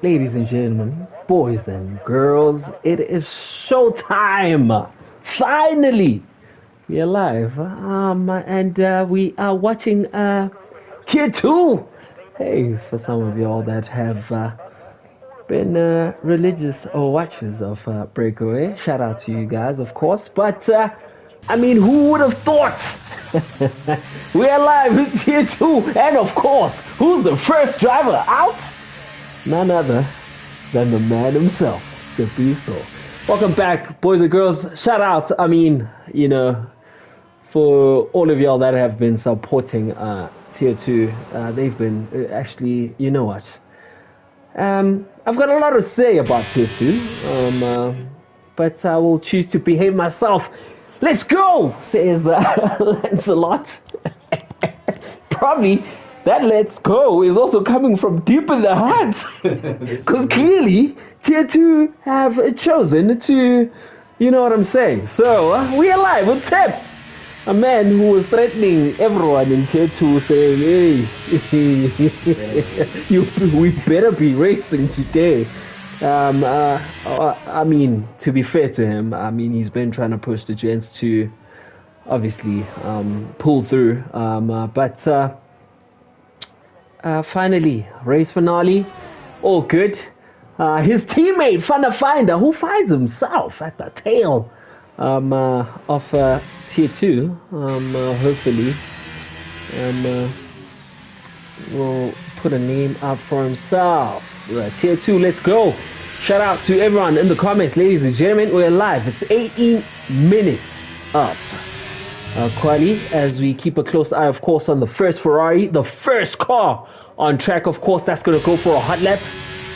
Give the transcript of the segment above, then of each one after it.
Ladies and gentlemen, boys and girls, it is showtime! Finally, we are live, and we are watching Tier 2. Hey, for some of y'all that have been religious or watchers of BrakeAway, shout out to you guys, of course. But I mean, who would have thought? We are live with Tier 2, and of course, who's the first driver out? None other than the man himself, the Beast. Welcome back, boys and girls. Shout out, for all of y'all that have been supporting Tier 2. They've been actually, you know what? I've got a lot to say about Tier 2, but I will choose to behave myself. Let's go, says Lancelot. Probably that let's go is also coming from deep in the heart. Because clearly, Tier 2 have chosen to, you know what I'm saying. So, we are live with Tips. A man who was threatening everyone in Tier 2 saying, hey, we better be racing today. I mean, to be fair to him, I mean, he's been trying to push the gents to obviously pull through. But finally, race finale, all good. His teammate, Funna Finder, who finds himself at the tail of Tier 2, hopefully, will put a name up for himself. Tier 2, let's go. Shout out to everyone in the comments, ladies and gentlemen. We're live. It's 18 minutes up. Quali, as we keep a close eye, of course, on the first Ferrari, the first car on track. Of course, that's going to go for a hot lap.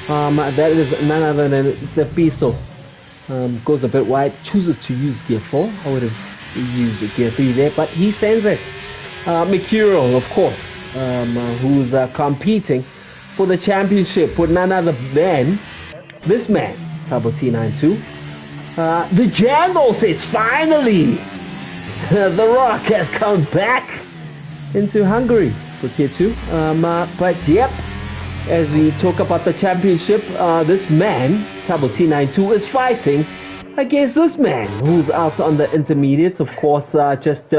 That is none other than Zepiso. Goes a bit wide, chooses to use gear 4. I would have used gear 3 there, but he sends it. Mercurial, of course, who's competing for the championship with none other than this man, Tabo T92. The Django says, finally, The Rock has come back into Hungary for Tier 2. But yep, as we talk about the championship, this man, Tabo T92, is fighting against this man who's out on the intermediates. Of course, just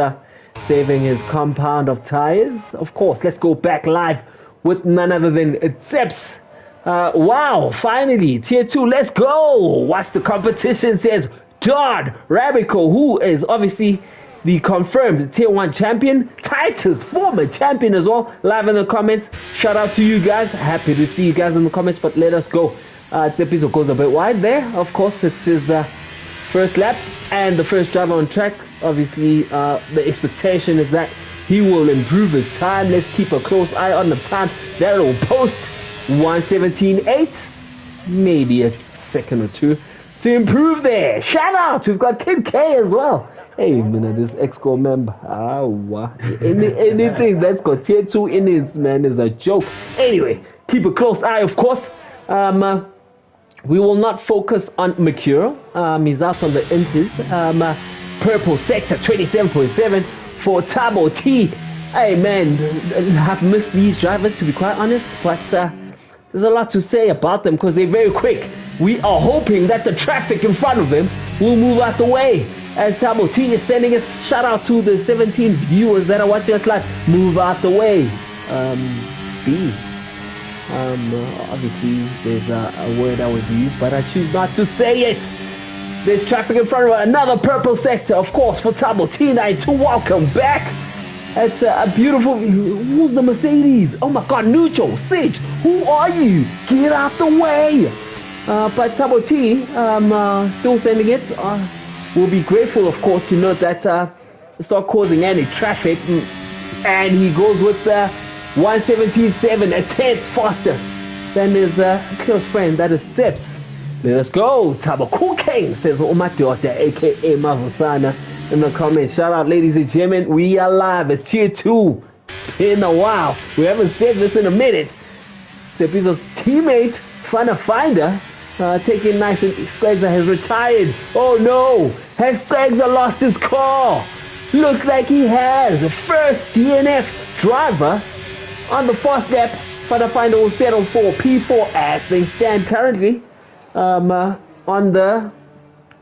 saving his compound of tires. Of course, let's go back live with none other than Zeps. Wow, finally, Tier 2, let's go. What's the competition says? Dodd Rabico, who is obviously the confirmed Tier 1 champion. Titus, former champion as well, live in the comments. Shout out to you guys. Happy to see you guys in the comments, but let us go. Zepiso goes a bit wide there. Of course, it's his first lap and the first driver on track. Obviously, the expectation is that he will improve his time. Let's keep a close eye on the time. That will post 1:17.8, maybe a second or two to improve there. Shout out, we've got Kid K as well. Hey, man, this Exco member. Anything that's got Tier 2 in it, man, is a joke. Anyway, keep a close eye, of course. We will not focus on Mercurial. He's out on the inters. Purple sector 27.7 for Tabo T. Hey, man, I've missed these drivers, to be quite honest, but there's a lot to say about them because they're very quick. We are hoping that the traffic in front of them will move out the way. As Tabo T is sending us, shout out to the 17 viewers that are watching us live. Move out the way. B. Obviously, there's a word I would use, but I choose not to say it. There's traffic in front of another purple sector, of course, for Tabo T92. Welcome back. It's a beautiful. Who's the Mercedes? Oh my God, Nucho, Sage, who are you? Get out the way. But Tabo T, still sending it. We'll be grateful, of course, to note that it's not causing any traffic. And he goes with 1:17.7, a tenth faster than his close friend, that is Sips. Let us go. Tabo King says, oh my daughter, aka Mavusana, in the comments. Shout out, ladies and gentlemen. We are live. It's Tier 2. In a while. We haven't said this in a minute. Sepiso's teammate, Funna Finder, taking nice, and Skagza has retired. Oh no! Has Skagza lost his car? Looks like he has. The first DNF driver on the fast lap But I find it will settle for P4 as they stand currently on the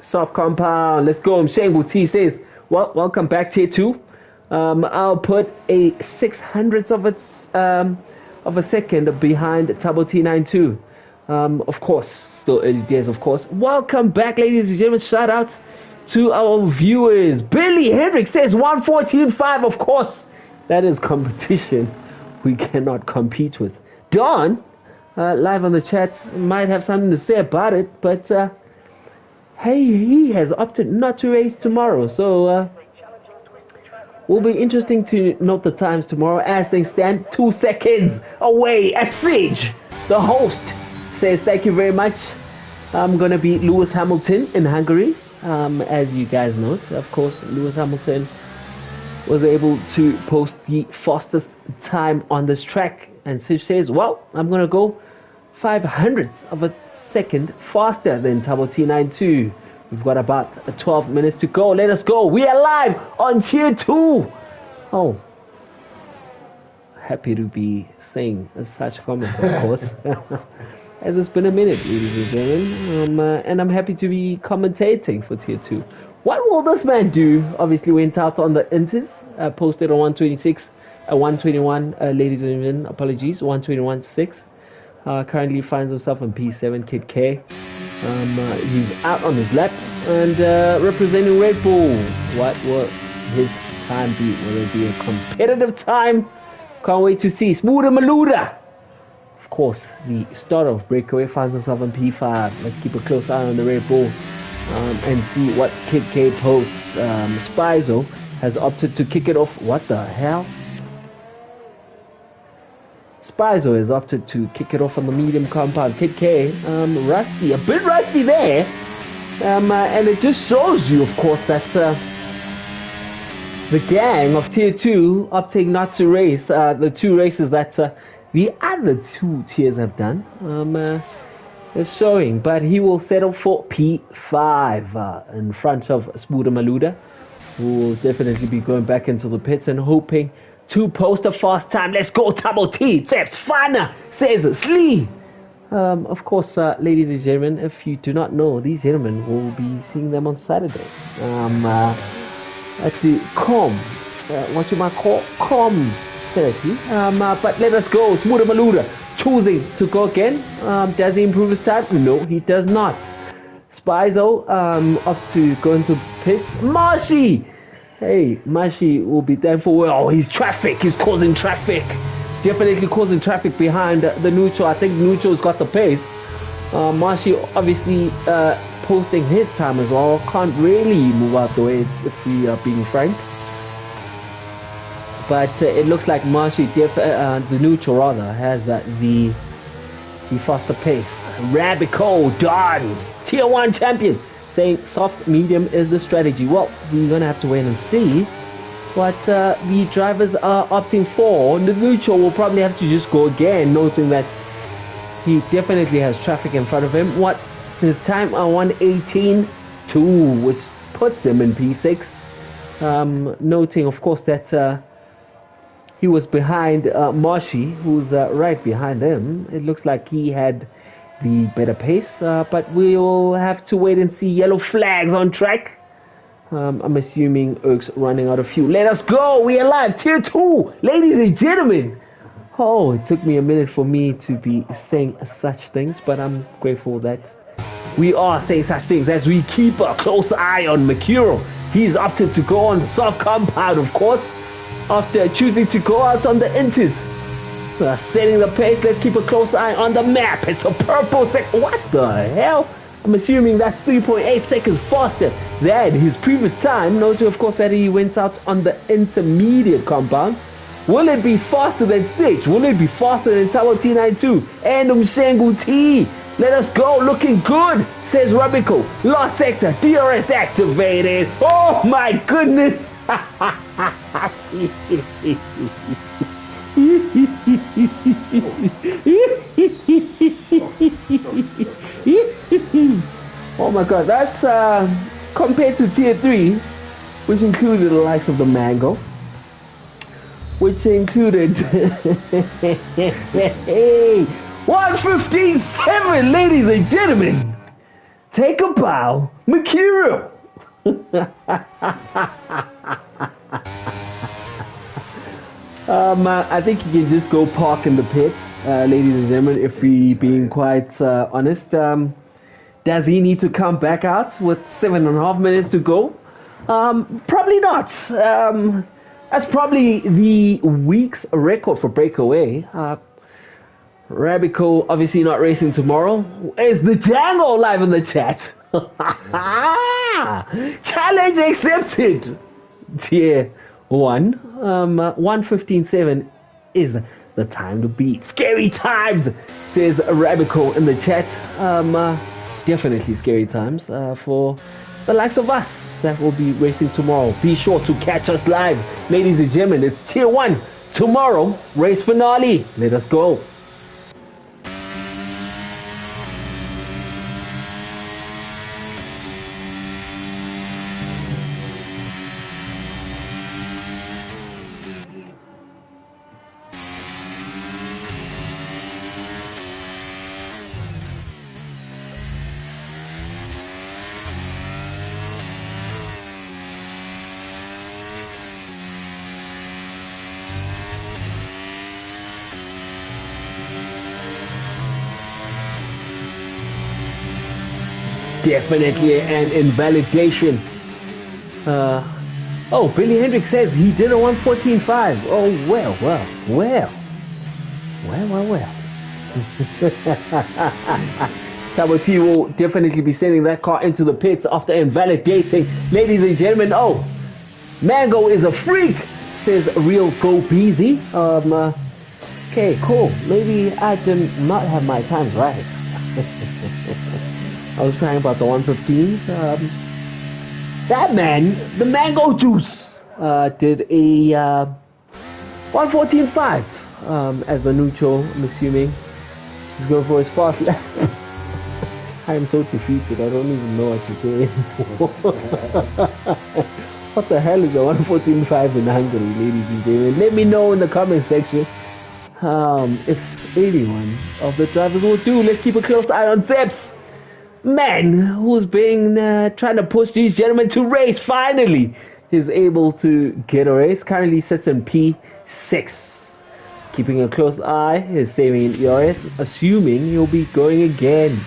soft compound. Let's go. Shangu T says, well, welcome back tier 2. I'll put a 600th of a second behind Tabo T92. Of course, still early days, of course. Welcome back, ladies and gentlemen. Shout out to our viewers. Billy Hendrick says 114.5. Of course, that is competition we cannot compete with. Don, live on the chat, might have something to say about it, but hey, he has opted not to race tomorrow, so will be interesting to note the times tomorrow as they stand 2 seconds away. As Siege, the host, says thank you very much. I'm gonna be Lewis Hamilton in Hungary. As you guys note, of course, Lewis Hamilton was able to post the fastest time on this track, and Siege says, well, I'm gonna go 500ths of a second faster than Tabo T92. We've got about 12 minutes to go. Let us go. We are live on tier 2. Oh, happy to be saying such comments, of course. As it's been a minute, ladies and gentlemen. And I'm happy to be commentating for tier 2. What will this man do? Obviously went out on the Inters, posted on 126, 121, ladies and gentlemen, apologies, 121.6. Currently finds himself on P7, Kid K. He's out on his lap and representing Red Bull. What will his time be? Will it be a competitive time? Can't wait to see. Smoother Maluda. Of course, the starter of BrakeAway finds himself on P5. Let's keep a close eye on the Red Bull and see what Kid K posts. Spizo has opted to kick it off. What the hell? Spizo has opted to kick it off on the medium compound. Kid K, rusty, a bit rusty there. And it just shows you, of course, that the gang of tier 2 opting not to race the 2 races that the other 2 tiers have done. It's showing, but he will settle for P5 in front of Spuda Maluda, who will definitely be going back into the pits and hoping to post a fast time. Let's go, Tabo T. Tseps Fana says Slee. Of course, ladies and gentlemen, if you do not know, these gentlemen will be seeing them on Saturday. At the what you might call therapy. But let us go. Smuda Maluda choosing to go again. Does he improve his time? No, he does not. Spizo up to go into pits. Marshy! Hey, Mashi will be thankful. Oh, he's traffic. He's causing traffic. Definitely causing traffic behind the neutral. I think neutral's got the pace. Mashi obviously posting his time as well. Can't really move out the way if we are being frank. But it looks like Mashi, the neutral rather, has the faster pace. Rabico Don, tier 1 champion, saying soft medium is the strategy. Well, we're gonna have to wait and see what the drivers are opting for. The neutral will probably have to just go again, noting that he definitely has traffic in front of him. What's his time? 1:18.2, which puts him in P6. Noting, of course, that he was behind Marshy, who's right behind him. It looks like he had the better pace, but we'll have to wait and see. Yellow flags on track. I'm assuming Erk's running out of fuel. Let us go. We are live. Tier 2, ladies and gentlemen. Oh, it took me a minute for me to be saying such things, but I'm grateful that we are saying such things as we keep a close eye on Makiro. He's opted to go on the soft compound, of course, after choosing to go out on the Inters. Setting the pace. Let's keep a close eye on the map. It's a purple second. What the hell? I'm assuming that's 3.8 seconds faster than his previous time. Noting, of course, that he went out on the intermediate compound. Will it be faster than 6? Will it be faster than Tower T92 and Mshengu T? Let us go. Looking good, says Rabico. Lost sector. DRS activated. Oh my goodness. Oh my god, that's compared to tier 3, which included the likes of the Mango, which included 115.7, ladies and gentlemen. Take a bow, Mercurial. I think you can just go park in the pits, ladies and gentlemen, if we being quite honest. Does he need to come back out with 7.5 minutes to go? Probably not. That's probably the week's record for BrakeAway. Rabico obviously not racing tomorrow. Is the Django live in the chat? Challenge accepted. Tier 1. 115.7 is the time to beat. Scary times, says Rabico in the chat. Definitely scary times for the likes of us that will be racing tomorrow. Be sure to catch us live, ladies and gentlemen. It's Tier 1 tomorrow, race finale. Let us go. Definitely an invalidation. Oh, Billy Hendricks says he did a 114.5. Oh, well. Sabo T will definitely be sending that car into the pits after invalidating. Ladies and gentlemen, oh, Mango is a freak, says Real Go Beezy. Okay, cool. Maybe I did not have my times right. I was crying about the 115s. That man, the Mango Juice, did a 114.5 as the neutral. I'm assuming he's going for his fast lap. I am so defeated. I don't even know what to say anymore. What the hell is a 114.5 in Hungary, ladies and gentlemen? Let me know in the comment section if anyone of the drivers will do. Let's keep a close eye on Zeps. Man who's been trying to push these gentlemen to race finally is able to get a race. Currently sits in P6. Keeping a close eye, is saving an ERS, assuming he'll be going again.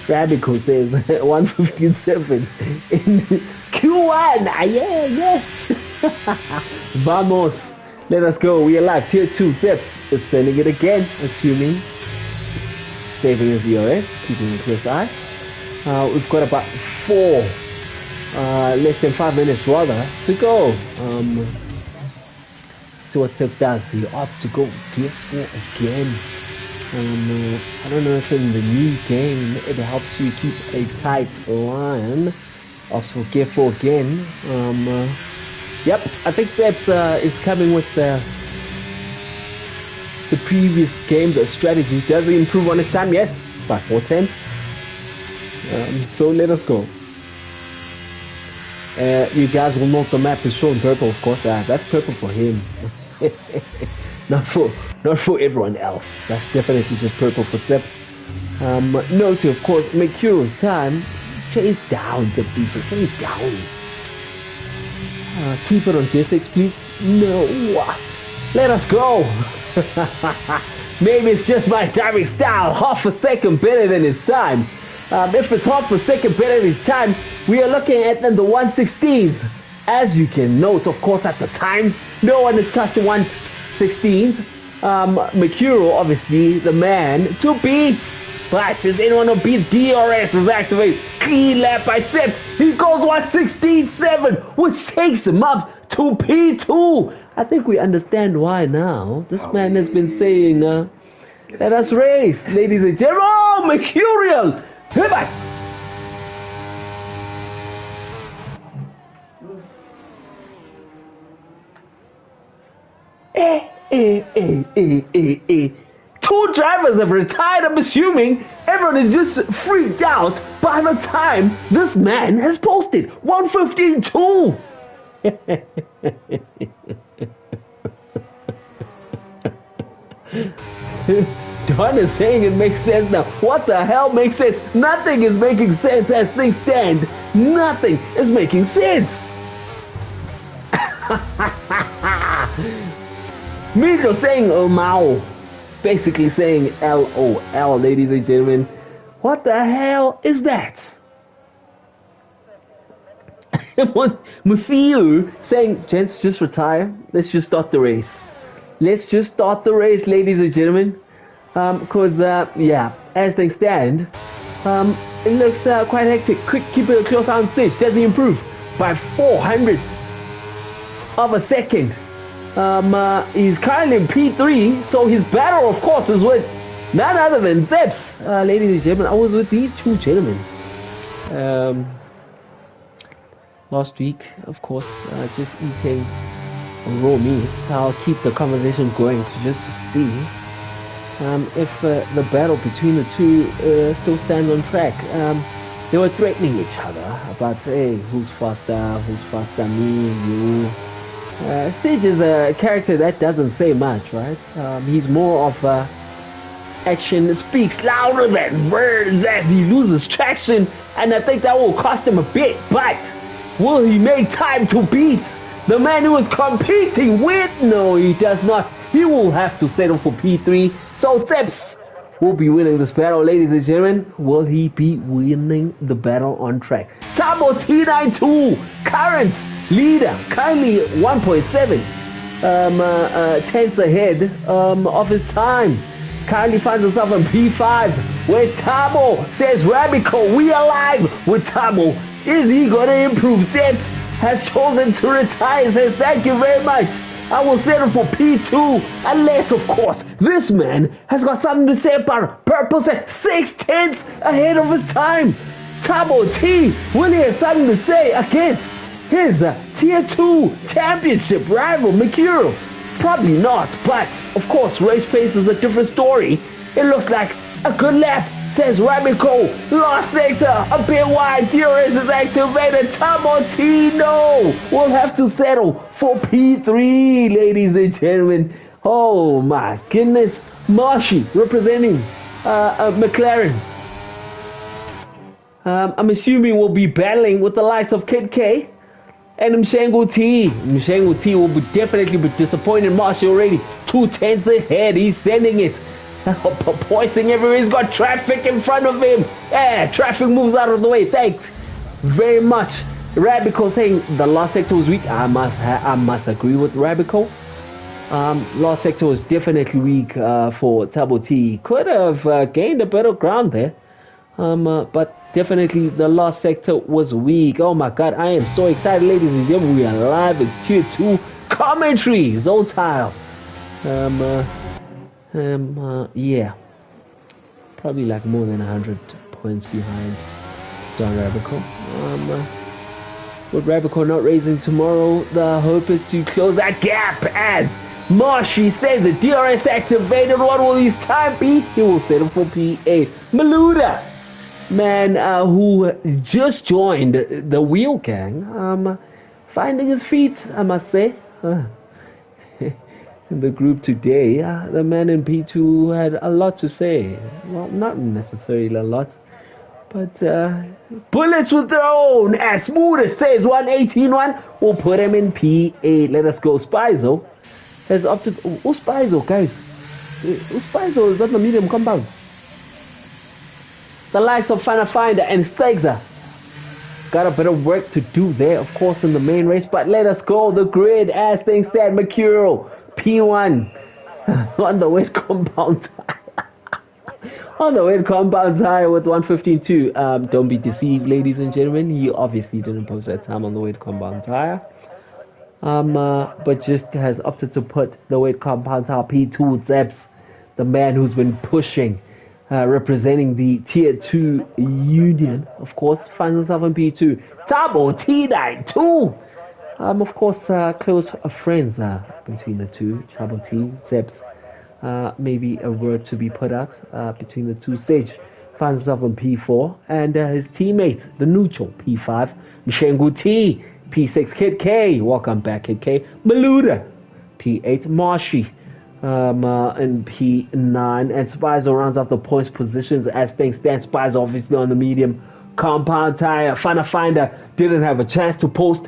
Rabico says 157 in Q1. Yeah. Vamos. Let us go. We are live. Tier 2 Zeps is sending it again, assuming. Saving his ERS, keeping a close eye. We've got about less than 5 minutes rather to go. See what Zeps does. He opts to go Gear 4 again. I don't know if in the new game it helps you keep a tight line. Opts for Gear 4 again. Yep, I think Zeps is coming with the previous game, the strategy. Does he improve on his time? Yes, by 4/10. So let us go. You guys will note the map is shown purple, of course. That's purple for him. not for everyone else. That's definitely just purple for Zeps. Note, of course, Mercurial's time. Chase down the people. Chase down. Keep it on Gear 6, please. No. Let us go. Maybe it's just my driving style. Half a second better than his time. If it's half a second better than his time, we are looking at the 116s. As you can note, of course, at the times, no one has touched the 116s. Mercurial, obviously, the man to beat. But does anyone to beat? DRS is activated. Clean lap by Zeps. He goes 116.7, which takes him up to P2. I think we understand why now. This man has been saying, let us race, ladies and gentlemen. Oh, Mercurial! Hey, bye! Two drivers have retired. I'm assuming everyone is just freaked out by the time this man has posted 115.2. Don is saying it makes sense now. What the hell makes sense? Nothing is making sense as things stand. Nothing is making sense. Miko saying Mao, basically saying LOL, ladies and gentlemen. What the hell is that? Matthew saying, gents, just retire. Let's just start the race. Let's just start the race, ladies and gentlemen. Because, yeah, as things stand, it looks quite hectic. Quick, keep it a close eye on stage. Does he improve by 400ths of a second? He's currently in P3, so his battle, of course, is with none other than Zeps. Ladies and gentlemen, I was with these two gentlemen last week, of course, just eating raw meat. I'll keep the conversation going to see if the battle between the two still stands on track. They were threatening each other about, hey, who's faster, me, you. Sage is a character that doesn't say much, right? He's more of action speaks louder than words as he loses traction, and I think that will cost him a bit, but will he make time to beat the man who is competing with? No, he does not. He will have to settle for P3. So Zeps will be winning this battle, ladies and gentlemen. Will he be winning the battle on track? Tabo T92, current leader, currently 1.7 tenths ahead of his time. Currently finds himself in P5, where Tabo says, Rabico, we alive with Tabo. Is he going to improve? Zeps has chosen to retire. Says, thank you very much. I will settle for P2, unless, of course, this man has got something to say about Purple at 6/10 ahead of his time. Tabo T, will he have something to say against his Tier 2 championship rival, Mikuro? Probably not, but, of course, race pace is a different story. It looks like a good lap, says Rabico. Lost sector, a bit wide, DRS is activated. Tabo T, no! We'll have to settle for P3, ladies and gentlemen. Oh my goodness. Marshy representing McLaren. I'm assuming we'll be battling with the likes of Kid K and Mshango T. Mshango T will be definitely be disappointed. Marshy already 2 tenths ahead. He's sending it. Poising everywhere. He's got traffic in front of him. Yeah, traffic moves out of the way. Thanks very much. Rabico saying the last sector was weak. I must agree with Rabico. Last sector was definitely weak for Tabo T. Could have gained a bit of ground there. But definitely the last sector was weak. Oh my god, I am so excited, ladies and gentlemen. We are live. It's Tier 2 commentary. Zotile. Yeah. Probably like more than 100 points behind Don Rabico. With Rabico not racing tomorrow, the hope is to close that gap as Marshy says the DRS activated. What will his time be? He will settle for P8. Maluda, man, who just joined the Wheel Gang, finding his feet, I must say. In the group today, the man in P2 had a lot to say. Well, not necessarily a lot, but bullets with their own. As smooth as says 118-1, we'll put him in P8. Let us go. Spizo has opted. Who's Spizo, guys? Who's Spizo is on the medium compound. The likes of Finder and Stegza got a bit of work to do there, of course, in the main race. But let us go. The grid as things stand. Mercuro P1 on the wet compound on the wet compound tire with 115.2. Don't be deceived, ladies and gentlemen. He obviously didn't post that time on the wet compound tire. But just has opted to put the wet compound tire P2. Zeps, the man who's been pushing, representing the Tier 2 union, of course, finds himself in P2. Tabo T92. Of course, close friends between the two. Tabo T, Zeps. Maybe a word to be put out between the two. Sage finds himself in P4, and his teammate, the neutral P5, Mshengu T, P6 Kid K, welcome back Kid K. Maluda, P8 Marshy, and P9, and Spicer rounds off the points positions as things stand. Spicer obviously on the medium compound tire. Finder didn't have a chance to post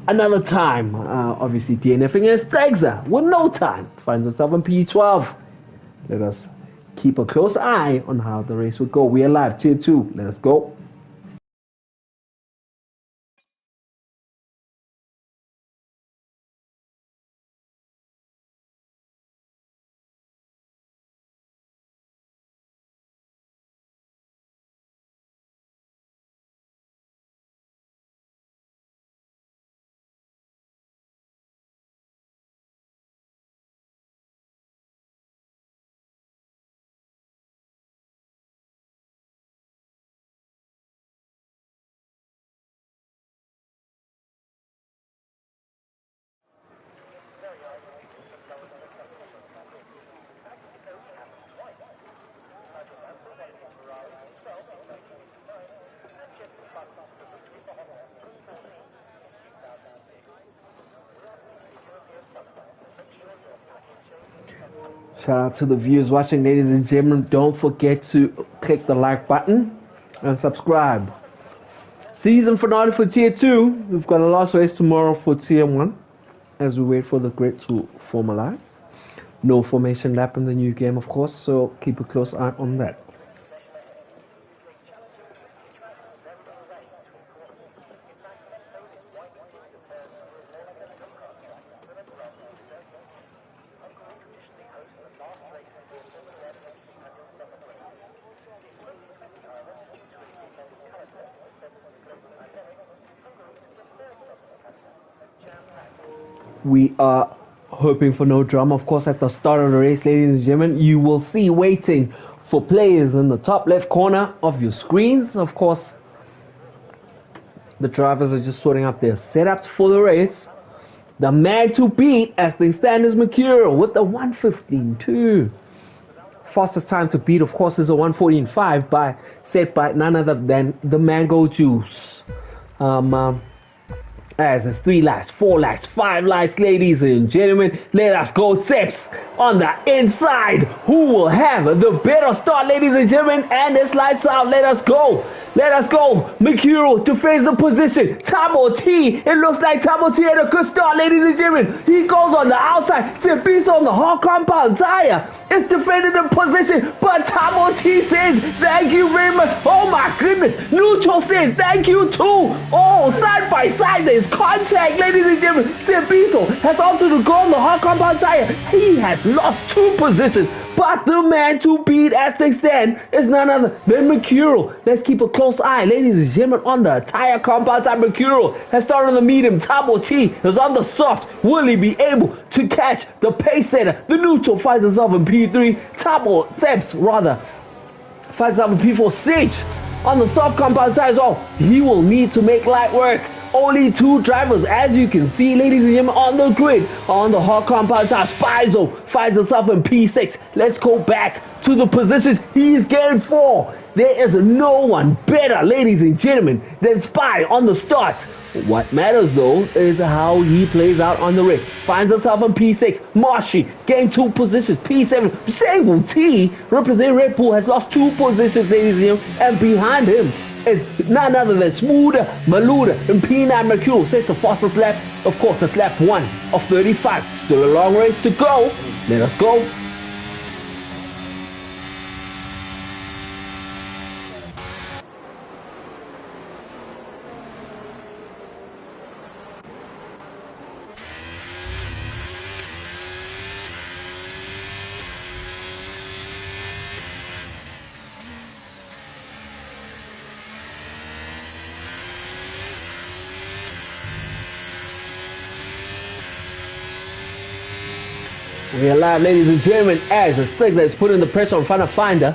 another time. Obviously DNFing is Stegza with no time. Finds himself in P12. Let us keep a close eye on how the race would go. We are live, tier 2. Let us go. Shout out to the viewers watching, ladies and gentlemen. Don't forget to click the like button and subscribe. Season finale for tier 2. We've got a last race tomorrow for tier 1 as we wait for the grid to formalize. No formation lap in the new game, of course, so keep a close eye on that. We are hoping for no drama, of course, at the start of the race, ladies and gentlemen. You will see waiting for players in the top left corner of your screens. Of course, the drivers are just sorting out their setups for the race. The man to beat as things stand is Mercurial with the 1:15.2. Fastest time to beat, of course, is a 1:14.5 set by none other than the Mango Juice. As it's 3 laps, 4 laps, 5 laps, ladies and gentlemen. Let us go, Tips on the inside. Who will have the better start, ladies and gentlemen? And it's lights out. Let us go. Let us go. Mercurial to face the position. Tabo T. It looks like Tabo T had a good start, ladies and gentlemen. He goes on the outside. Tippis on the hard compound tire. It's defended in position, but Tabo T says, thank you very much. Oh my goodness. Neutral says, thank you too. Oh, side by side, there's contact, ladies and gentlemen. Tipiso has opted to go on the hard compound tire. He has lost 2 positions. But the man to beat as things stand is none other than Mercurial. Let's keep a close eye, ladies and gentlemen, on the tire compound tire. Mercurial has started on the medium. Tabo T is on the soft. Will he be able to catch the pace setter? The neutral finds himself in P3. Tabo Steps, rather, finds himself in P4. Sage on the soft compound tire as well. He will need to make light work. Only 2 drivers, as you can see, ladies and gentlemen, on the grid. On the hard compound tire, Spizo finds himself in P6. Let's go back to the positions. He is getting 4. There is no one better, ladies and gentlemen, than Spy on the start. What matters, though, is how he plays out on the race. Finds himself in P6. Marshy gained 2 positions. P7. Sable T, representing Red Bull, has lost 2 positions, ladies and gentlemen. And behind him is none other than Smoother, Maluda, and P9 Mercurial. Sets the fastest lap. Of course, it's lap 1 of 35. Still a long race to go. Let us go. We are live, ladies and gentlemen, as the Stegza is putting the pressure on Finder.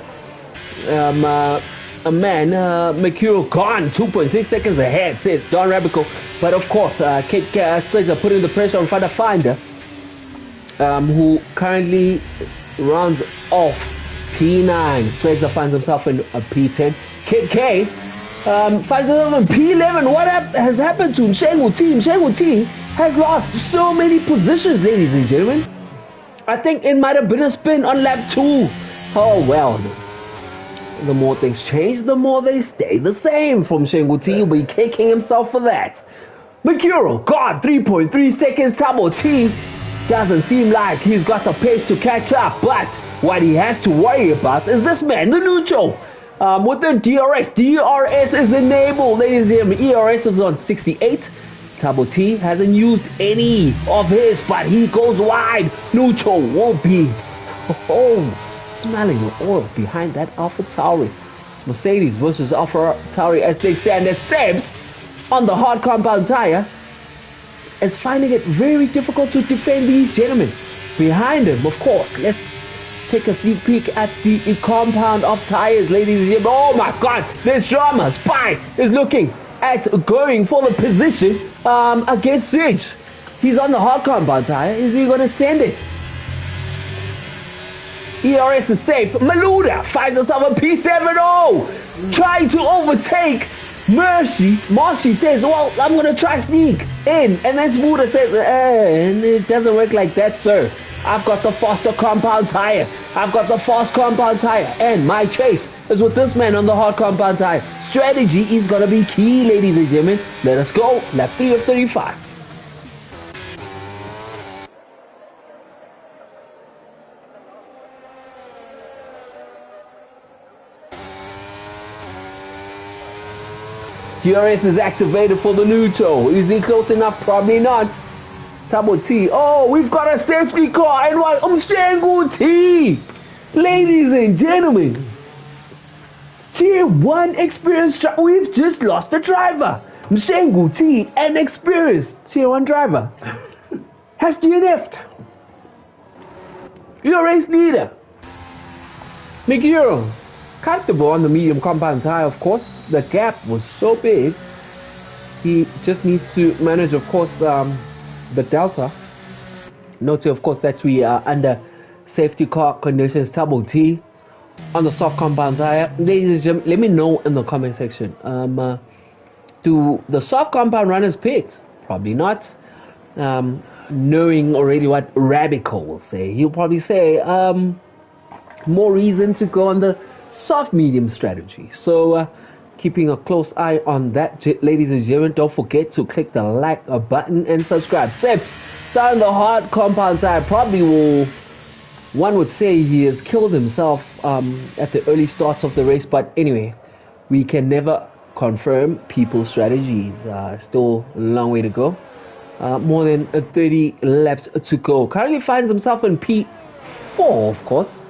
Mercurial gone 2.6 seconds ahead, says Don Rabico. But of course, Stegza putting the pressure on Finder, who currently rounds off P9. Stegza finds himself in a P10. Kid K Finds himself in P11. What has happened to Mshengu T? Mshengu T has lost so many positions, ladies and gentlemen. I think it might have been a spin on lap 2. Oh well. The more things change, the more they stay the same. From Mshengu T, he'll be kicking himself for that. Mercurial, God, 3.3 seconds. Tabo T doesn't seem like he's got the pace to catch up, but what he has to worry about is this man, the Nucho. With the DRS is enabled, ladies and gentlemen. ERS is on 68. Tabo T hasn't used any of his, but he goes wide. Nucho will be smelling the oil behind that Alpha Tauri. It's Mercedes versus Alpha Tauri as they stand at Sebs on the hard compound tire. It's finding it very difficult to defend these gentlemen. Behind him, of course, let's take a sneak peek at the compound of tires, ladies and gentlemen. Oh my God, there's drama. Spy is looking at going for the position against Sidge. He's on the hard compound tire. Is he going to send it? ERS is safe. Maluda finds himself a P7-0, trying to overtake Marshy says, well, I'm going to try sneak in. And then Smoother says, and it doesn't work like that, sir. I've got the faster compound tire. I've got the fast compound tire. And my chase is with this man on the hard compound tire. Strategy is going to be key, ladies and gentlemen. Let us go. Lap 3 of 35. DRS is activated for the Nuto. Is he close enough? Probably not. Tabo T. Oh, we've got a safety car. And why? Mshengu T. Ladies and gentlemen. Tier 1 experienced driver. We've just lost a driver. Mshengu T, an experienced Tier 1 driver, has DNF'd. Your race leader, Miguel, comfortable on the medium compound tire, of course. The gap was so big. He just needs to manage, of course, the delta. Note, of course, that we are under safety car conditions. Tabo T on the soft compound tire. Ladies and gentlemen, let me know in the comment section. Do the soft compound runners pit? Probably not. Knowing already what Rabico will say, he'll probably say more reason to go on the soft medium strategy. So keeping a close eye on that, ladies and gentlemen. Don't forget to click the like button and subscribe. Sebs starting the hard compound tire, probably will, one would say he has killed himself at the early starts of the race, but anyway, we can never confirm people's strategies. Still a long way to go. More than 30 laps to go. Currently finds himself in P4, of course.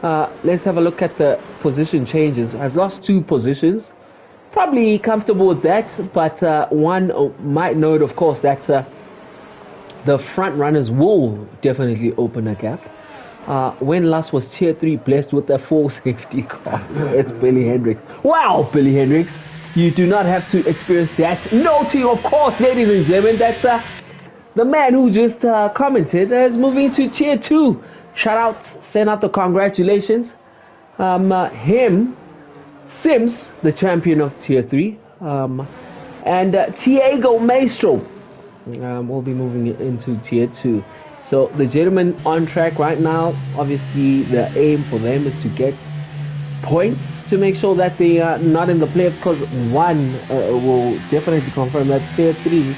Let's have a look at the position changes. Has lost 2 positions. Probably comfortable with that, but one might note, of course, that the front runners will definitely open a gap. When last was Tier 3 blessed with a full safety car, says Billy Hendricks. Wow, Billy Hendricks, you do not have to experience that. Noting, of course, ladies and gentlemen, that the man who just commented is moving to Tier 2. Shout out, send out the congratulations. Him, Sims, the champion of Tier 3, and Tiago Maestro will be moving into Tier 2. So the gentlemen on track right now. Obviously, the aim for them is to get points to make sure that they are not in the playoffs, because one will definitely confirm that Tier 3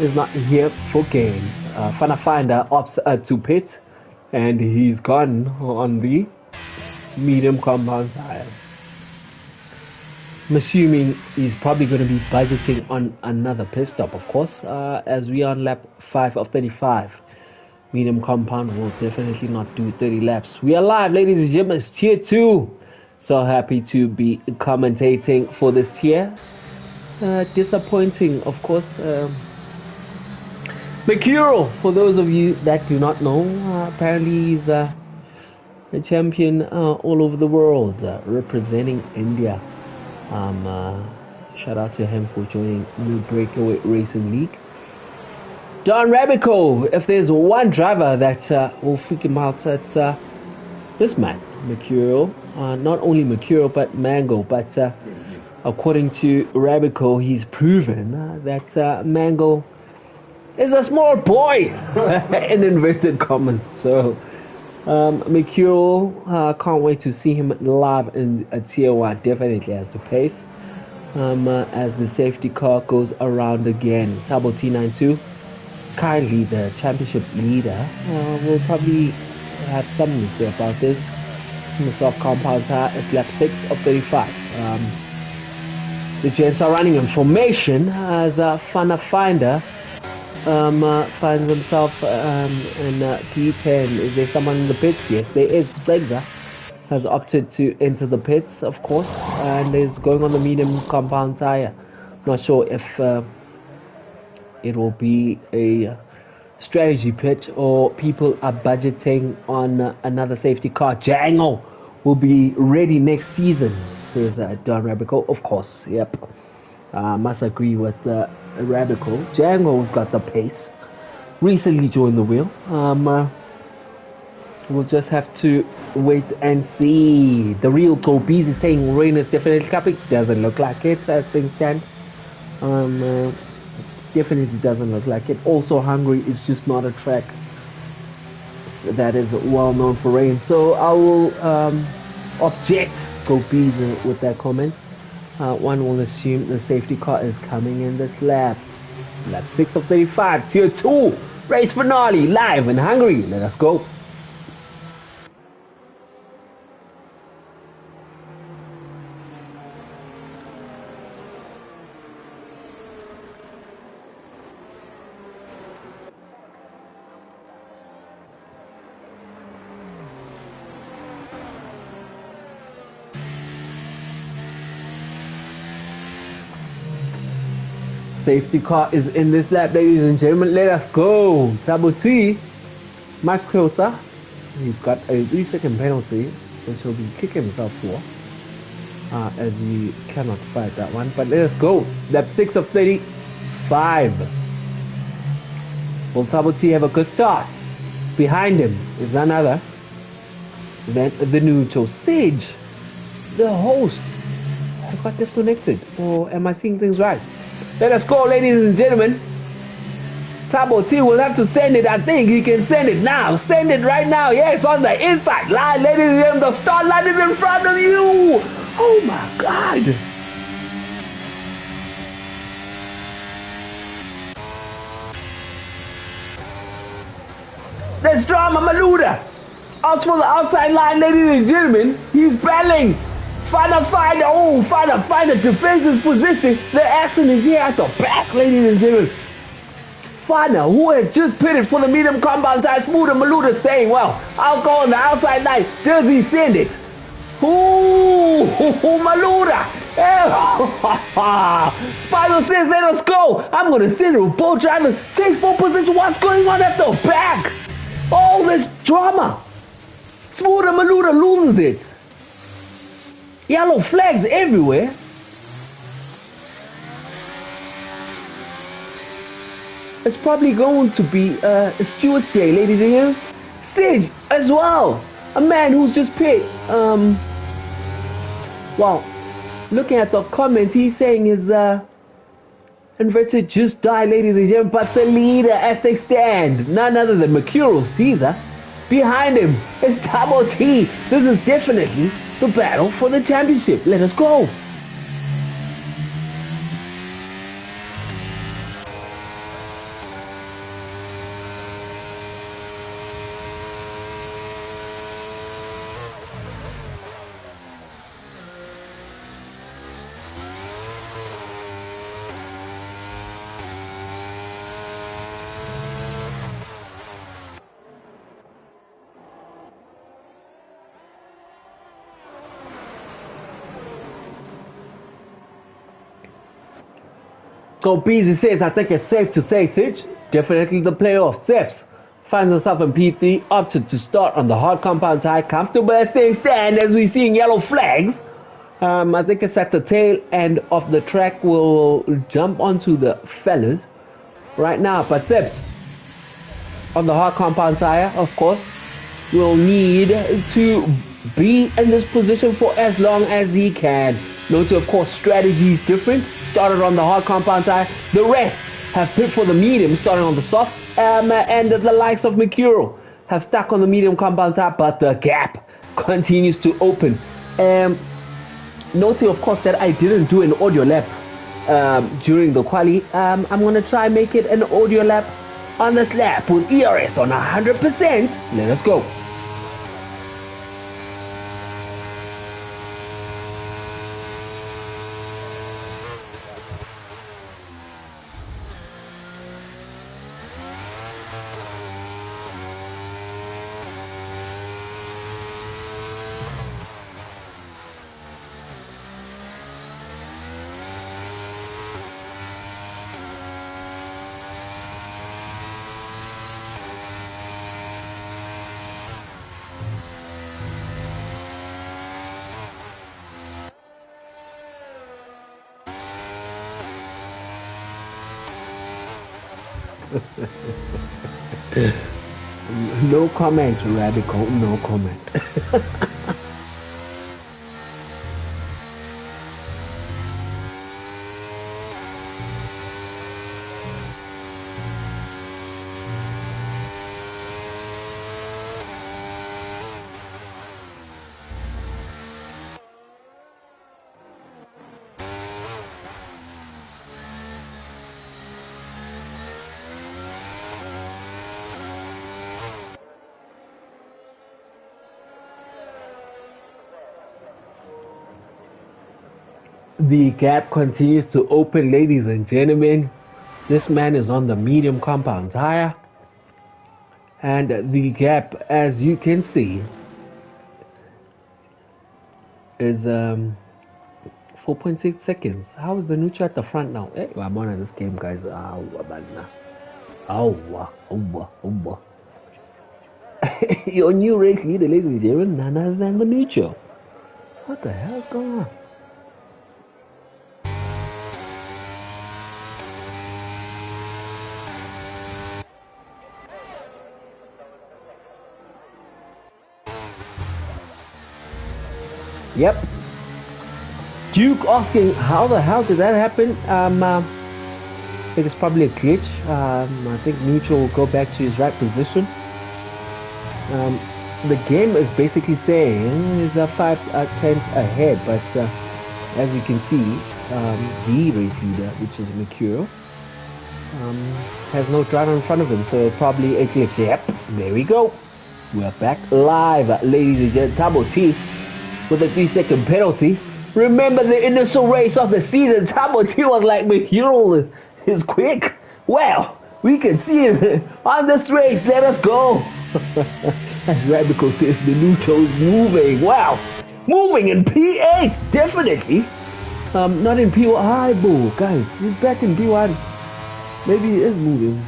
is not here for games. Fana Finder opts to pit, and he's gone on the medium compound tire. I'm assuming he's probably going to be budgeting on another pit stop, of course, as we are on lap 5 of 35. Medium compound will definitely not do 30 laps. We are live, ladies and gentlemen. It's Tier 2. So happy to be commentating for this tier. Disappointing, of course. Mercurial, for those of you that do not know, apparently he's a champion all over the world, representing India. Shout out to him for joining the BrakeAway Racing League. Don Rabico, if there's one driver that will freak him out, it's this man, Mercurial. Not only Mercurial, but Mango. But According to Rabico, he's proven that Mango is a small boy in inverted commas. So Mercurial, can't wait to see him live in a tier 1. Definitely has the pace. As the safety car goes around again. Tabo T92, kindly the championship leader, will probably have something to say about this. In the soft compound tire, it's lap 6 of 35. The gents are running in formation as Fana Finder finds himself in P10. Is there someone in the pits? Yes, there is. Zegza has opted to enter the pits, of course, and is going on the medium compound tire. Not sure if it will be a strategy pit or people are budgeting on another safety car. Django will be ready next season, says Don Rabico. Of course, yep. Must agree with Rabico. Django's got the pace. Recently joined the wheel. We'll just have to wait and see. The real Gobies is saying rain is definitely coming. Doesn't look like it as things stand. Definitely doesn't look like it. Also, Hungary is just not a track that is well known for rain. So I will object Gobies with that comment. One will assume the safety car is coming in this lap. Lap 6 of 35, tier 2, race finale, live in Hungary. Let us go. Safety car is in this lap, ladies and gentlemen. Let us go. Tabuti, much closer. He's got a 3-second penalty, which he'll be kicking himself for, as he cannot fight that one. But let us go. Lap 6 of 35. Will Tabuti have a good start? Behind him is none other than the neutral Sage. The host has got disconnected. Or am I seeing things right? Let us go, ladies and gentlemen. Tabo T will have to send it. I think he can send it now. Send it right now. Yes, on the inside line, ladies and gentlemen. The start line is in front of you. Oh my God. There's drama, Maluda. Out for the outside line, ladies and gentlemen. He's battling. Finder, defends his position. The action is here at the back, ladies and gentlemen. Finder, who has just pitted for the medium compound tire, Smooth and Maluda, saying, well, I'll go on the outside line. Does he send it? Ooh, Maluda. Spider says, let us go. I'm going to send it with both drivers. Takes full position. What's going on at the back? Oh, there's drama. Smooth and Maluda loses it. Yellow flags everywhere. It's probably going to be Stewart's day, ladies and gentlemen. Sid as well. A man who's just picked. Well, looking at the comments, he's saying his inverted just died, ladies and gentlemen. But the leader as they stand, none other than Mercurial Caesar. Behind him is Tabo T. This is definitely the battle for the championship. Let us go. So Beezy says, I think it's safe to say, Sitch, definitely the playoff. Sips finds himself in P3, opted to start on the hard compound tire, comfortable as they stand as we see yellow flags. I think it's at the tail end of the track. We'll jump onto the fellas right now. But Sips, on the hard compound tire, of course, will need to be in this position for as long as he can. Note, of course, strategy is different. Started on the hard compound tire. The rest have picked for the medium, starting on the soft. And the likes of Mercurial have stuck on the medium compound tire, but the gap continues to open. Noting, of course, that I didn't do an audio lap during the quali. I'm going to try make it an audio lap on this lap with ERS on 100%. Let us go. No comment, Radical, no comment. The gap continues to open, ladies and gentlemen. This man is on the medium compound tire. And the gap, as you can see, is 4.6 seconds. How is the neutral at the front now? Hey, I'm on this game, guys. Your new race leader, ladies and gentlemen, none other than the neutral. What the hell is going on? Yep. Duke asking how the hell did that happen? I think it's probably a glitch. I think neutral will go back to his right position. The game is basically saying he's 5 tenths ahead, but as you can see, the race leader, which is Mercurial, has no driver in front of him, so probably a glitch. Yep, there we go. We're back live, ladies and gentlemen. Tabo T with a 3-second penalty. Remember the initial race of the season, Tabo T was like, Mercurial is quick. Well, we can see him on this race. Let us go. As Radical says, the neutral is moving. Wow, moving in P8, definitely. Not in P1. Boo, guys, he's back in P1. Maybe he is moving.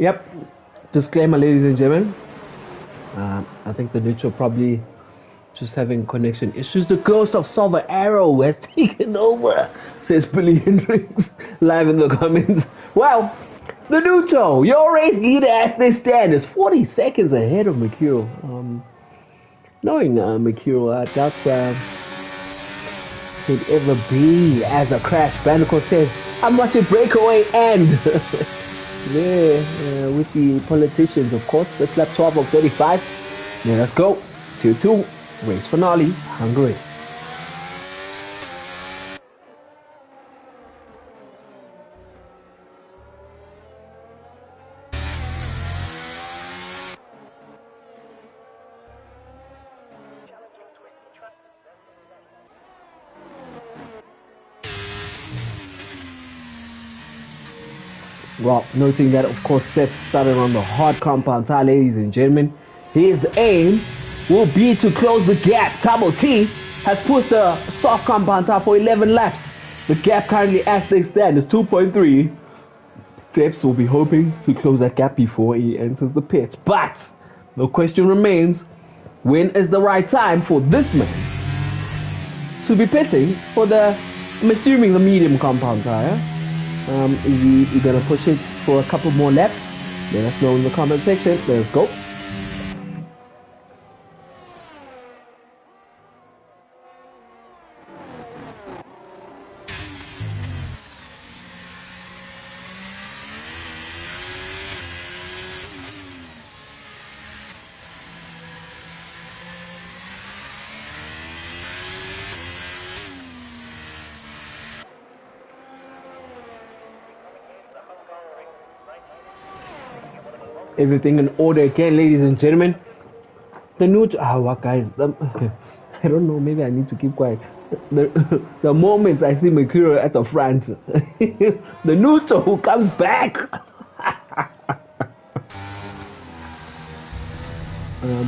Yep. Disclaimer, ladies and gentlemen. I think the neutral probably just having connection issues. The ghost of Silver Arrow has taken over, says Billy Hendricks live in the comments. Well, the neutral, your race leader as they stand, is 40 seconds ahead of Mercurial. Knowing Mercurial, I doubt he'd ever be as a Crash Bandicoot says. I'm watching BrakeAway and with the politicians, of course. That's lap 12 of 35. Yeah, let's go. 2-2. Race finale, Hungary. Well, noting that, of course, Seth started on the hard compound tire, ladies and gentlemen. His aim will be to close the gap. Tabo T has pushed the soft compound tire for 11 laps. The gap currently as they stand is 2.3. Steps will be hoping to close that gap before he enters the pit. But the question remains, when is the right time for this man to be pitting for the, I'm assuming, the medium compound tire? Is he going to push it for a couple more laps? Let us know in the comment section. Let's go. Everything in order again, ladies and gentlemen. The neutral, what guys, I don't know, maybe I need to keep quiet. The moment I see Mercurio at the front, the neutral who comes back.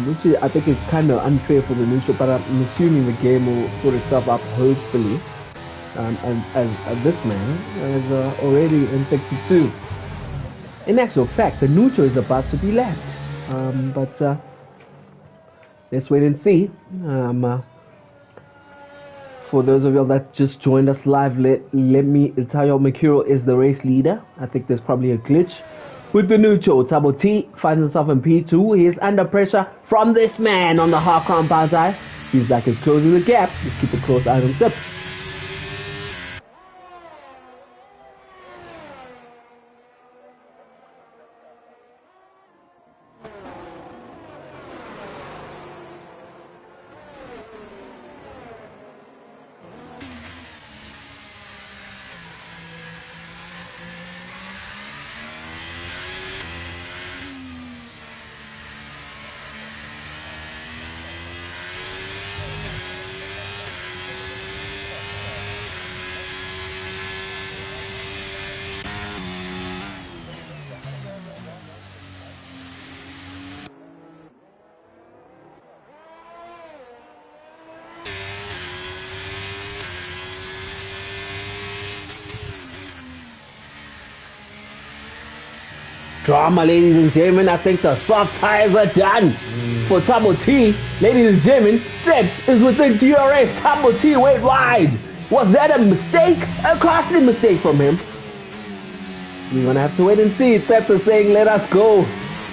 Which I think is kind of unfair for the neutral, but I'm assuming the game will sort itself up, hopefully. As this man is already in sector 2. In actual fact, the neutral is about to be left. But let's wait and see. For those of y'all that just joined us live, let me tell y'all, Mercurio is the race leader. I think there's probably a glitch with the neutral. Tabo T finds himself in P2. He is under pressure from this man on the half compound side. He's like he's closing the gap. Let's keep a close eye on tips. Drama, ladies and gentlemen. I think the soft tires are done for Tabo T. Ladies and gentlemen, Seth is within DRS. Tabo T went wide. Was that a mistake? A costly mistake from him? We're going to have to wait and see. Seth is saying, let us go.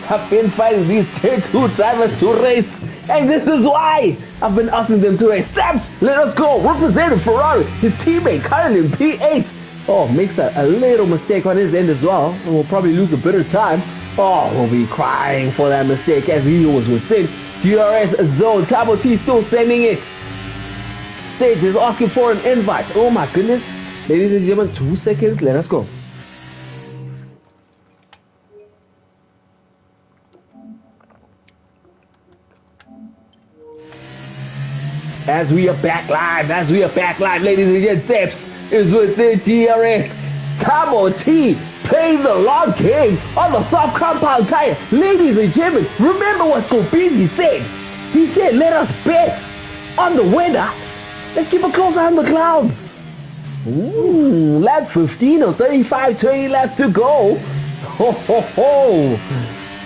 I've been fighting these tier 2 drivers to race. And this is why I've been asking them to race. Seth, let us go. Representing Ferrari. His teammate currently in P8. Oh, makes a little mistake on his end as well. And we'll probably lose a bit of time. Oh, we'll be crying for that mistake as he was within DRS zone. Tabo T still sending it. Sage is asking for an invite. Oh my goodness. Ladies and gentlemen, 2 seconds. Let us go. As we are back live, ladies and gentlemen, Steps is with the DRS. Tabo T playing the long game on the soft compound tire. Ladies and gentlemen, remember what Scorbisi said. He said, let us bet on the winner. Let's keep a close eye on the clouds. Ooh, lap 15 or 35, 20 laps to go. Ho, ho, ho.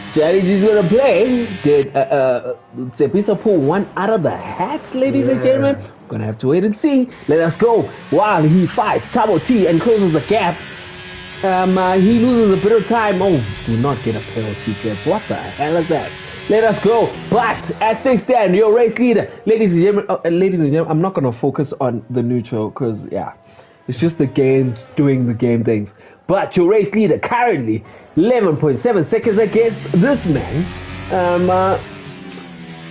Strategy's gonna play. Did Tsepiso pull one out of the hat, ladies and gentlemen? Gonna have to wait and see. Let us go while he fights Tabo T and closes the gap. He loses a bit of time. Oh, do not get a penalty, Jeff. What the hell is that? Let us go. But as things stand, your race leader, ladies and gentlemen, I'm not gonna focus on the neutral because it's just the game doing the game things. But your race leader currently 11.7 seconds against this man.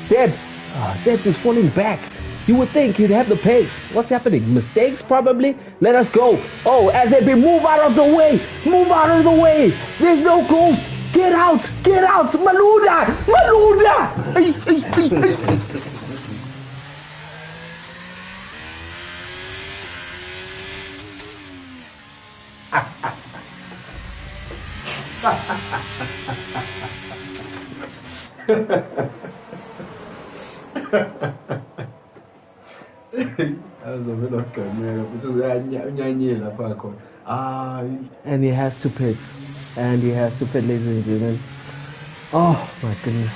Zebs is falling back. You would think he'd have the pace. What's happening? Mistakes, probably? Let us go. Oh, as they move out of the way. Move out of the way. There's no ghost. Get out. Get out. Maluda. Maluda. And he has to pit. And he has to pit, ladies and gentlemen. Oh my goodness.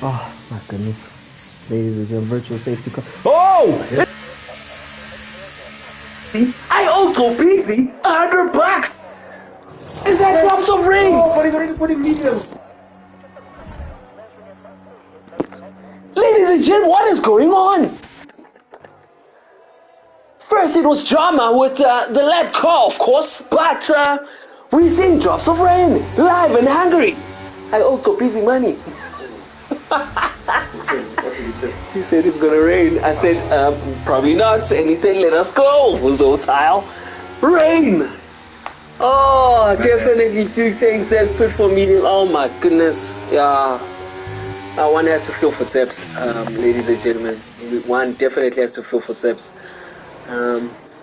Oh my goodness. Ladies and gentlemen, virtual safety car. Oh! I also busy $100. Is that drops of rain? Oh, but he's already putting mediums. Ladies and gentlemen, what is going on? First, it was drama with the lab car, of course, but we seen drops of rain live in Hungary. I also busy money. He said it's gonna rain. I said probably not, and he said let us go. Tile, rain. Oh, definitely few things that's put for me. Oh my goodness, yeah. One has to feel for tips, ladies and gentlemen. One definitely has to feel for tips.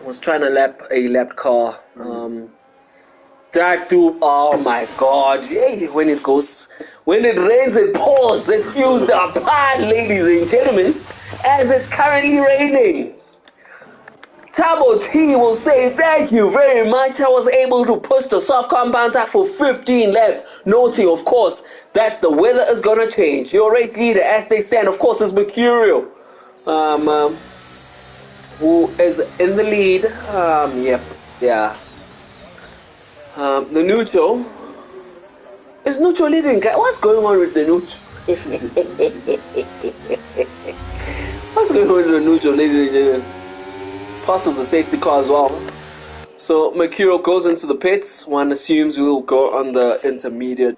Was trying to lap a lap car. Drive through. Oh my God! Hey, when it rains, it pours. Excuse the pun, ladies and gentlemen, as it's currently raining. Tabo T will say thank you very much. I was able to push the soft compounder for 15 laps, noting, of course, that the weather is gonna change. Your race leader, as they stand, of course, is Mercurial, who is in the lead. Yep, yeah. The neutral is neutral leading. What's going on with the neutral? What's going on with the neutral, ladies and gentlemen? Passes the safety car as well. So Mercurial goes into the pits. One assumes we'll go on the intermediate.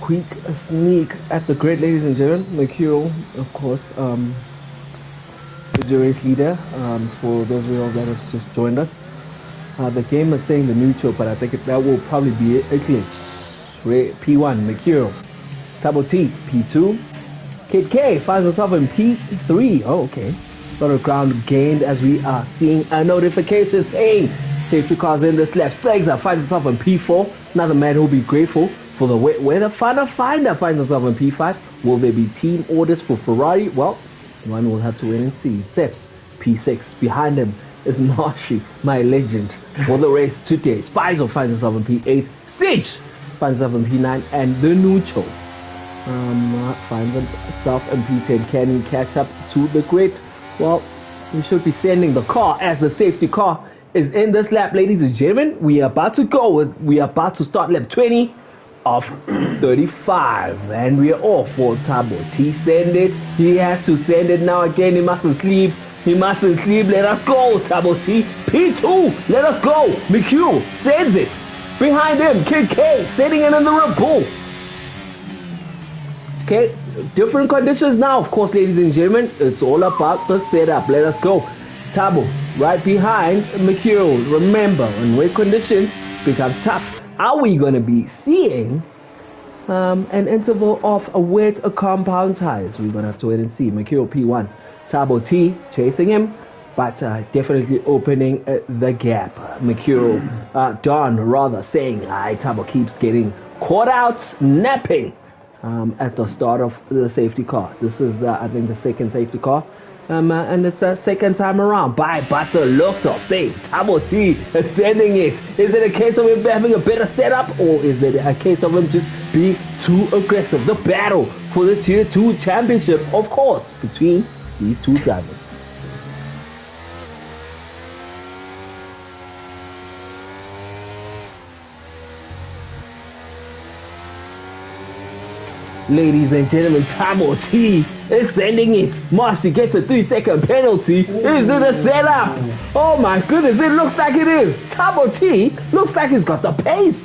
quick sneak at the grid, ladies and gentlemen. Mercurial, of course, the race leader. For those of you that have just joined us, the game is saying the neutral, but I think that will probably be a glitch. P1, Mercurial. Sabo T, P2. Kid K finds himself in P3. Oh, okay. A lot of ground gained as we are seeing a notification saying safety cars in this left. Slagzer finds himself in P4. Another man who will be grateful for the wet weather. Finder finds himself in P5. Will there be team orders for Ferrari? Well, one will have to wait and see. Zeps, P6. Behind him is Marshy, my legend, for the race today. Spicer finds himself in P8. Sage finds himself in P9. And the neutral finds himself in P10. Can he catch up to the grid? Well, we should be sending the car as the safety car is in this lap, ladies and gentlemen. We are about to go. We are about to start lap 20 of 35. And we are off for Tabo T. Send it. He has to send it now again. He mustn't sleep. He mustn't sleep. Let us go, Tabo T. P2. Let us go. McHugh sends it. Behind him, Kid K sitting in the Red Bull. Okay, different conditions now, of course, ladies and gentlemen. It's all about the setup. Let us go. Tabo right behind Mercurial. Remember, when wet conditions becomes tough, are we going to be seeing an interval of a wet compound tires? We're going to have to wait and see. Mercurial P1. Tabo T chasing him, but definitely opening the gap. Mercurial, Don rather saying, Tabo keeps getting caught out, napping. At the start of the safety car. This is, I think, the second safety car. And it's a second time around. But the looks of things, Tabo T is sending it. Is it a case of him having a better setup, or is it a case of him just being too aggressive? The battle for the Tier 2 championship, of course, between these two drivers. Ladies and gentlemen, Tabo T is sending it. Marcy gets a 3-second penalty. Is it a setup? Oh my goodness, it looks like it is. Tabo T looks like he's got the pace.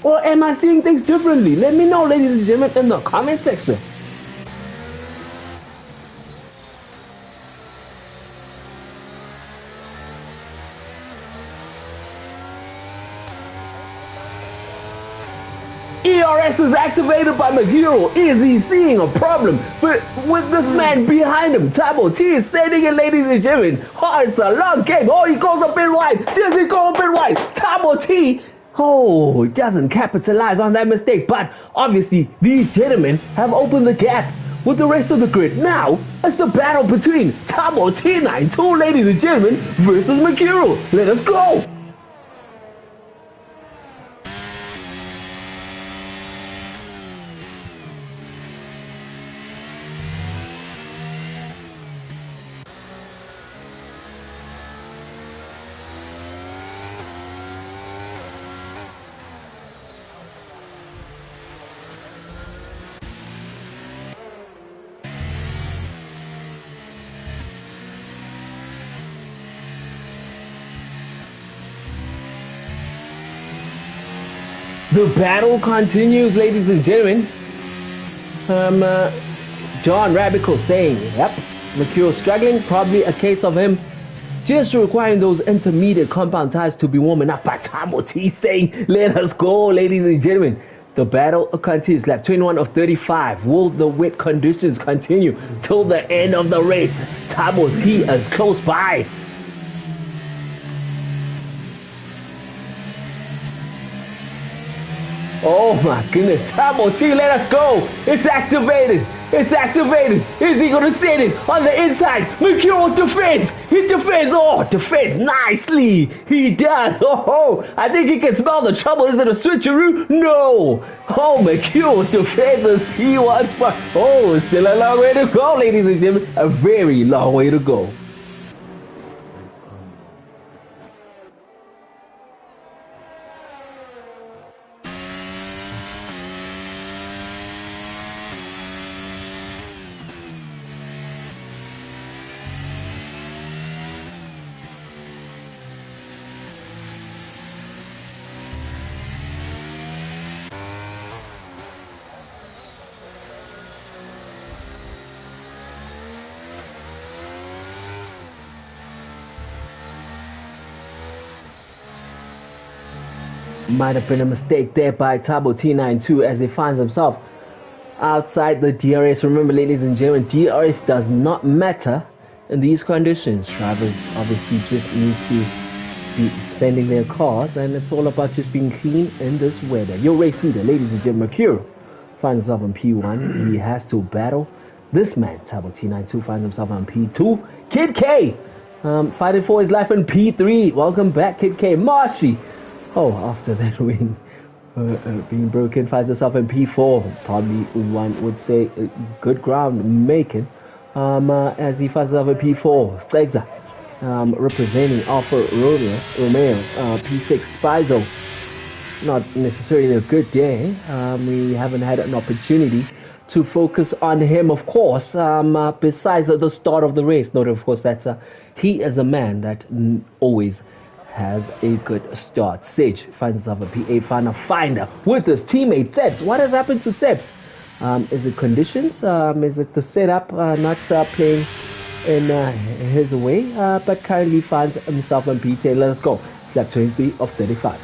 Or am I seeing things differently? Let me know, ladies and gentlemen, in the comment section. ERS is activated by Mercurial. Is he seeing a problem with this man behind him? Tabo T is sending it, ladies and gentlemen. Oh, it's a long game. Oh, he goes a bit wide. Does he go a bit wide? Tabo T, he doesn't capitalize on that mistake. But obviously, these gentlemen have opened the gap with the rest of the grid. Now, it's the battle between Tabo T92, ladies and gentlemen, versus Mercurial. Let us go. The battle continues, ladies and gentlemen. John Rabico saying, yep, Mercurial struggling. Probably a case of him just requiring those intermediate compound tires to be warm enough. But Tabo T saying, let us go, ladies and gentlemen. The battle continues. Lap 21 of 35. Will the wet conditions continue till the end of the race? Tabo T is close by. Oh my goodness, Tabo T, let us go. It's activated. It's activated. Is he going to send it on the inside? Mercurial defends. He defends. Oh, defends nicely. He does. Oh, I think he can smell the trouble. Is it a switcheroo? No. Oh, Mercurial defends his P1 spot. Oh, it's still a long way to go, ladies and gentlemen. A very long way to go. Might have been a mistake there by Tabo T92 as he finds himself outside the DRS. Remember, ladies and gentlemen, DRS does not matter in these conditions. Drivers obviously just need to be sending their cars, and it's all about just being clean in this weather. Your race leader, ladies and gentlemen, Mercuro finds himself on P1. He has to battle this man. Tabo T92 finds himself on P2. Kid K fighting for his life in P3. Welcome back, Kid K. Marshy. Oh, after that wing being broken, finds himself in P4. Probably one would say good ground making. As he finds himself in P4. Stegza representing Alfa Romeo. P6 Spizo. Not necessarily a good day. We haven't had an opportunity to focus on him, of course, besides the start of the race. Note, of course, that he is a man that always has a good start. Sage finds himself a P8, find a finder with his teammate Tebs. What has happened to Tebs? Is it conditions? Is it the setup not playing in his way? But currently finds himself on P10. Let us go. Lap 23 of 35.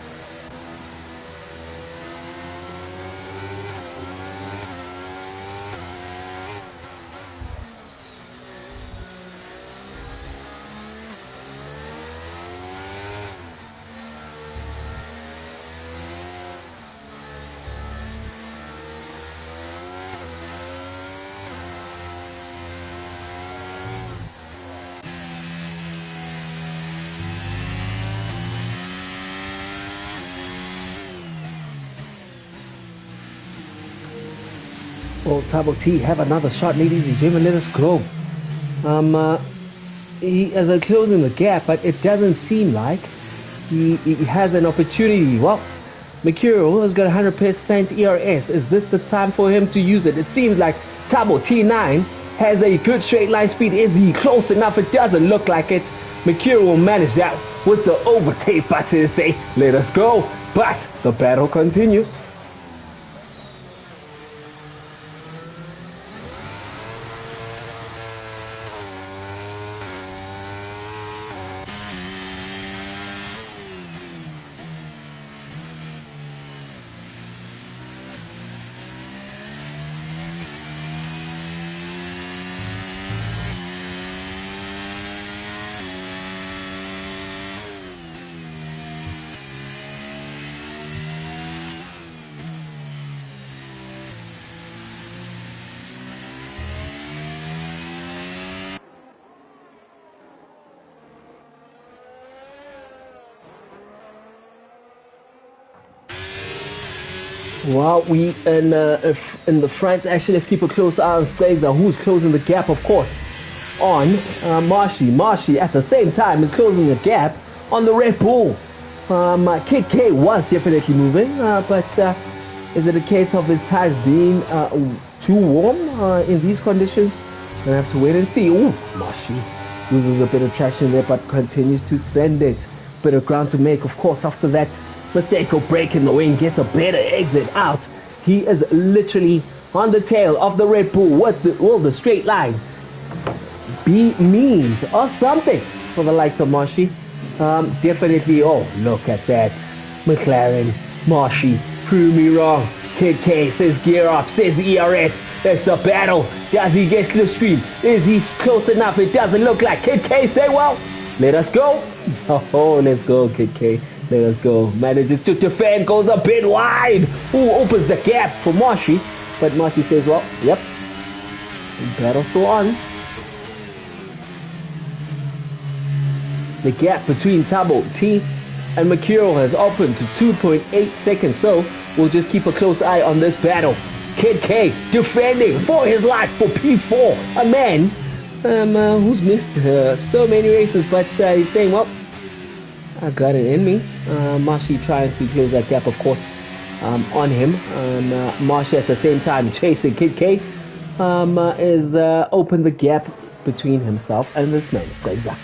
Will Tabo T have another shot, ladies and gentlemen? Let us go. He is closing the gap, but it doesn't seem like he has an opportunity. Well, Mercuro has got 100% ERS. Is this the time for him to use it? It seems like Tabo T9 has a good straight line speed. Is he close enough? It doesn't look like it. Mercuro will manage that with the overtake button and say, let us go. But the battle continues. Well, we in the front, actually, let's keep a close eye on Stegza, who's closing the gap, of course, on Marshy. Marshy, at the same time, is closing the gap on the Red Bull. Kid K was definitely moving, but is it a case of his tires being too warm in these conditions? Gonna have to wait and see. Ooh, Marshy loses a bit of traction there, but continues to send it. Bit of ground to make, of course, after that mistake of breaking the wing, gets a better exit out. He is literally on the tail of the Red Bull. Will the straight line be means or something for the likes of Marshy? Definitely. Oh, look at that. McLaren, Marshy, prove me wrong. Kid K says gear up, says ERS. It's a battle. Does he get slipstream? Is he close enough? It doesn't look like. Kid K say, well, let us go. Oh, let's go, Kid K. Let us go. Manages to defend, goes a bit wide. Ooh, opens the gap for Marshy. But Marshy says, well, yep. Battle still on. The gap between Tabo T and Mercuro has opened to 2.8 seconds. So we'll just keep a close eye on this battle. Kid K defending for his life for P4. A man who's missed so many races, but he's saying, well, I got it in me. Marshy trying to close that gap, of course, on him. Marshy at the same time chasing Kid K is open the gap between himself and this man. Stegza.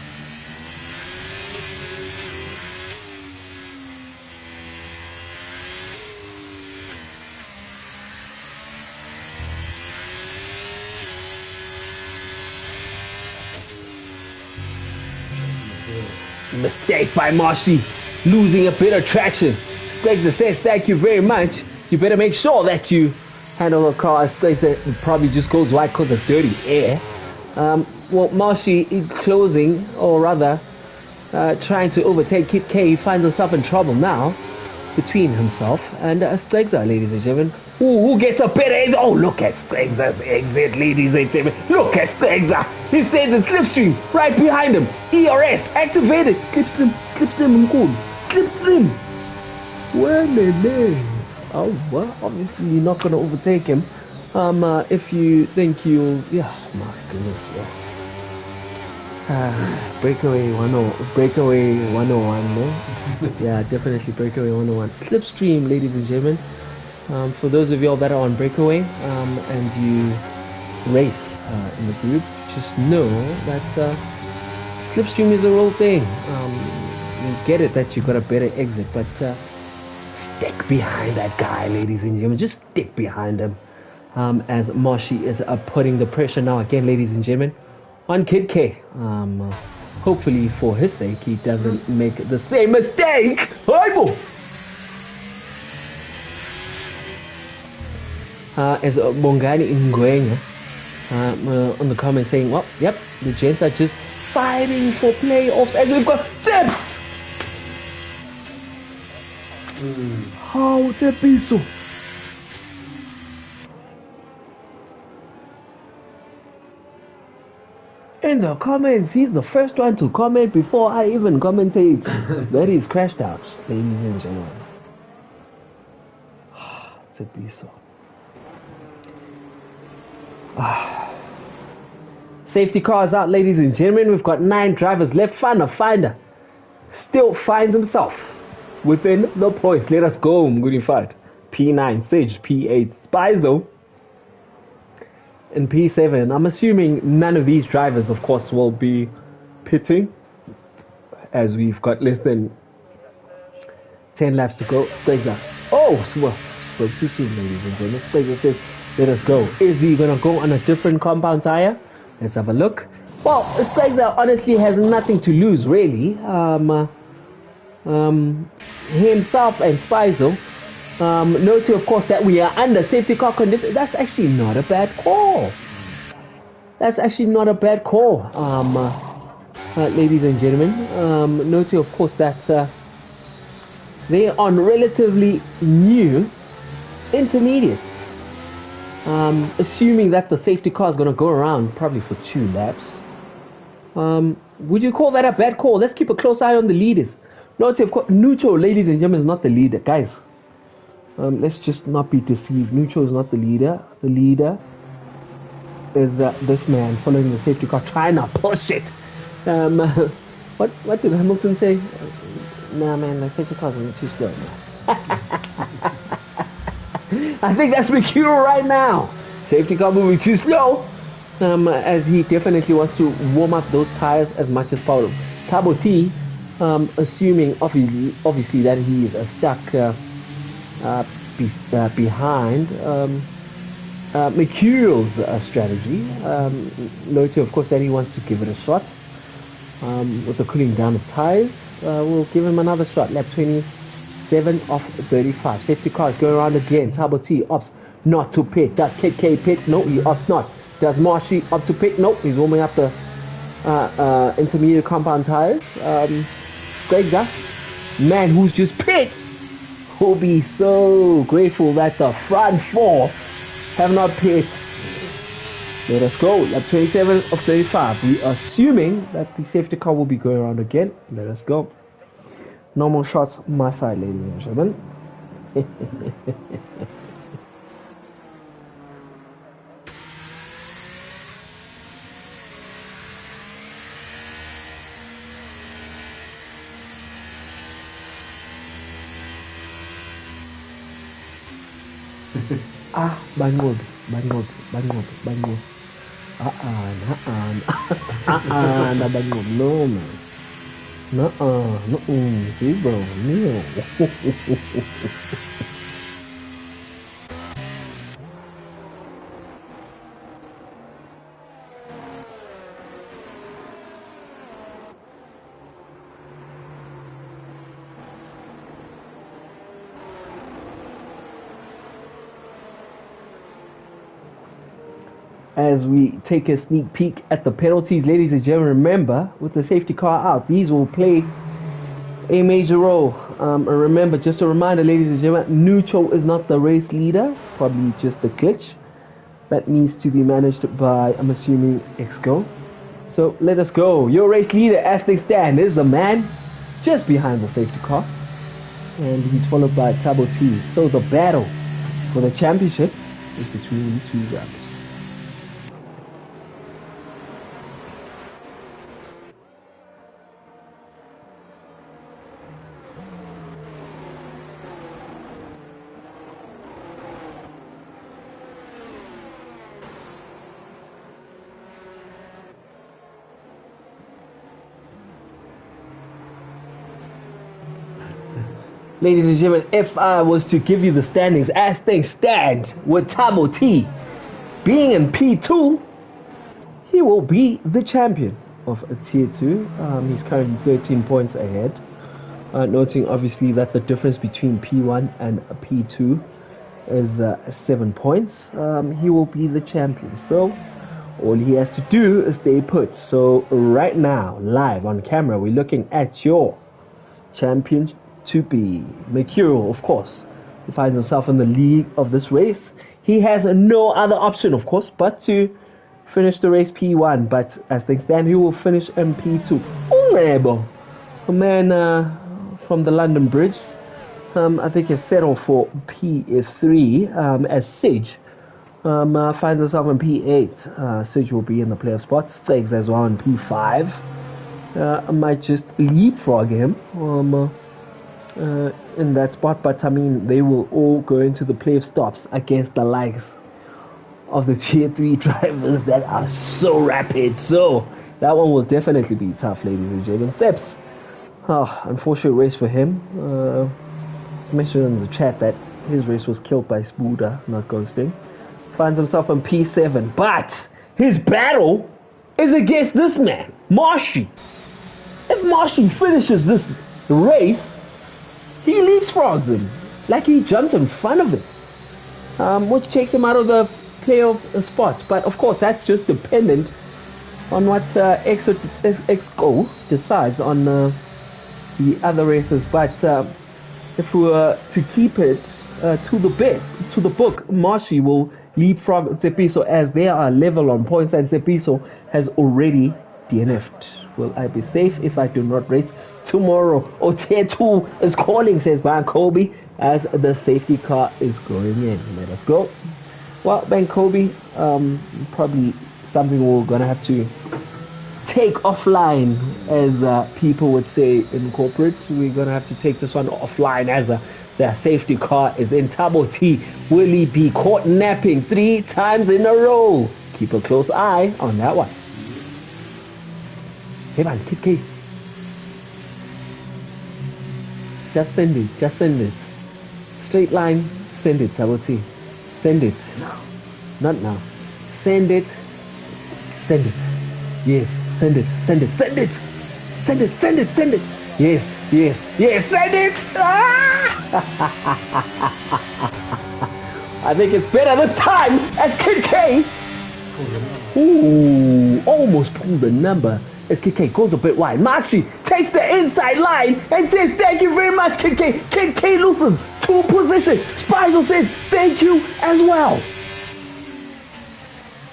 Mistake by Marshy, losing a bit of traction. Stregza says, thank you very much. You better make sure that you handle the car. Stregza probably just goes wide because of dirty air. Well, Marshy closing, or rather, trying to overtake Kit K, finds himself in trouble now between himself and Stregza, ladies and gentlemen. Who gets a better exit? Oh, look at Stregza's exit, ladies and gentlemen. Look at Stregza. He stays in slipstream right behind him. ERS activated. Slipstream, good. Slipstream. Well, oh, well, obviously you're not going to overtake him. If you think you'll, yeah, my goodness, yeah. Breakaway 101, no? Yeah, definitely Breakaway 101. Slipstream, ladies and gentlemen. For those of y'all that are on Breakaway and you race in the group, just know that Slipstream is a real thing. You get it that you got a better exit, but stick behind that guy, ladies and gentlemen. Just stick behind him. As Marshy is putting the pressure now again, ladies and gentlemen, on Kid K. Hopefully, for his sake, he doesn't make the same mistake. As Bongani Ngwenya on the comment saying, well, yep, the gents are just fighting for playoffs as we've got tips. How to be so? In the comments, he's the first one to comment before I even commentate. That is crashed out, ladies and gentlemen. It's a beast. Safety cars out, ladies and gentlemen. We've got 9 drivers left. Finder still finds himself within the points. Let us go, Mguni fight. P9, Sage, P8, Spizo, and P7. I'm assuming none of these drivers, of course, will be pitting, as we've got less than 10 laps to go. Oh, spoke too soon, ladies and gentlemen. Says, let us go. Is he gonna go on a different compound tire? Let's have a look. Well, Stregza honestly has nothing to lose, really. Himself and Spizo. Note, of course, that we are under safety car conditions. That's actually not a bad call. That's actually not a bad call, ladies and gentlemen. Note, of course, that they're on relatively new intermediates. Assuming that the safety car is going to go around probably for 2 laps. Would you call that a bad call? Let's keep a close eye on the leaders. Note, of course, Nucho, ladies and gentlemen, is not the leader. Guys, let's just not be deceived. Nucho is not the leader. The leader is this man following the safety car, trying to push it. What did Hamilton say? Nah, man, the safety car's too slow. I think that's McHugh right now. Safety car moving too slow. As he definitely wants to warm up those tires as much as possible. Tabo T, assuming obviously that he is stuck behind McHugh's strategy. Note, of course, that he wants to give it a shot. With the cooling down of tires, we'll give him another shot. Lap 27 of 35. Safety cars going around again. Tabo T opts not to pit. Does KK pit? No, he opts not. Does Marshy up to pit? Nope, he's warming up the intermediate compound tires. Greg, man who's just pit, will be so grateful that the front 4 have not pit. Let us go. Lap 27 of 35. We are assuming that the safety car will be going around again. Let us go. Normal shots, my side, ladies and gentlemen. Bangod. Na bangod, no man. No, see bro, no. as we take a sneak peek at the penalties, ladies and gentlemen, remember, with the safety car out, these will play a major role. And remember, just a reminder, ladies and gentlemen, neutral is not the race leader, probably just the glitch that needs to be managed by, I'm assuming, Exco. So let us go. Your race leader, as they stand, is the man just behind the safety car, and he's followed by Tabo T. So the battle for the championship is between these two drivers. Ladies and gentlemen, if I was to give you the standings as things stand, with Tabo T being in P2, he will be the champion of Tier 2. He's currently 13 points ahead. Noting obviously that the difference between P1 and P2 is 7 points. He will be the champion. So all he has to do is stay put. So right now, live on camera, we're looking at your champion to be Mercurial, of course. He finds himself in the lead of this race. He has no other option, of course, but to finish the race P1. But as things stand, he will finish in P2. Unebo, a man from the London Bridge, I think is settled for P3 as Sage. Finds himself in P8. Sage will be in the playoff spot. Stakes as well in P5. I might just leapfrog him in that spot, but I mean, they will all go into the playoff stops against the likes of the Tier 3 drivers that are so rapid. So that one will definitely be tough, ladies and gentlemen. Seps, unfortunate race for him. It's mentioned in the chat that his race was killed by Spooder, not ghosting. Finds himself in P7, but his battle is against this man, Marshy. If Marshy finishes this race, he leapfrogs him, like he jumps in front of him, which takes him out of the playoff spot. But of course, that's just dependent on what Exco decides on the other races. But if we were to keep it to the book, Marshy will leapfrog Tsepiso as they are level on points, and Tsepiso has already DNF'd. Will I be safe if I do not race tomorrow? Tier 2 is calling, says Ban Kobe, as the safety car is going in. Let us go. Well, Ben Kobe, probably something we're gonna have to take offline, as people would say in corporate. We're gonna have to take this one offline, as the safety car is in. Tabo T, will he be caught napping 3 times in a row? Keep a close eye on that one. Hey man, Kid. Just send it. Straight line, send it, Tabo T. Send it. No. Not now. Send it. Yes, send it. Yes, send it. I think it's better this time as Kid K. Ooh, almost pulled the number as Kid K goes a bit wide. Mashi takes the inside line and says, thank you very much, Kid K. Kid K loses 2 positions. Spizo says, thank you as well.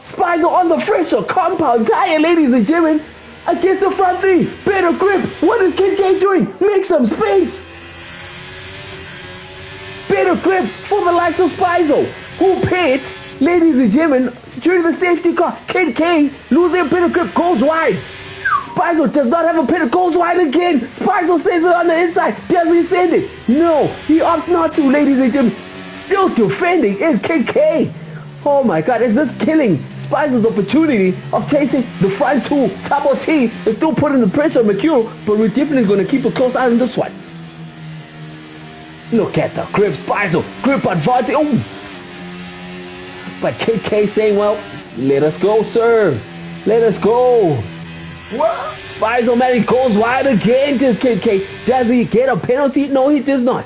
Spizo on the fresher compound tire, ladies and gentlemen, against the front 3. Better grip. What is Kid K doing? Make some space. Better grip for the likes of Spizo, who pits, ladies and gentlemen, during the safety car. Kid K losing a better grip, goes wide. Spizo does not have a pit, goes wide again. Spizo says it on the inside. Does he send it? No, he opts not to, ladies and gentlemen. Still defending is Kid K. Oh my god, is this killing Spizo's opportunity of chasing the front 2? Tabo T is still putting the pressure on Mercurial, but we're definitely going to keep a close eye on this one. Look at the grip, Spizo. Grip advantage. Oh. But Kid K saying, well, let us go, sir. Let us go. What? Spizo man, he goes wide again to Kid K. Does he get a penalty? No, he does not.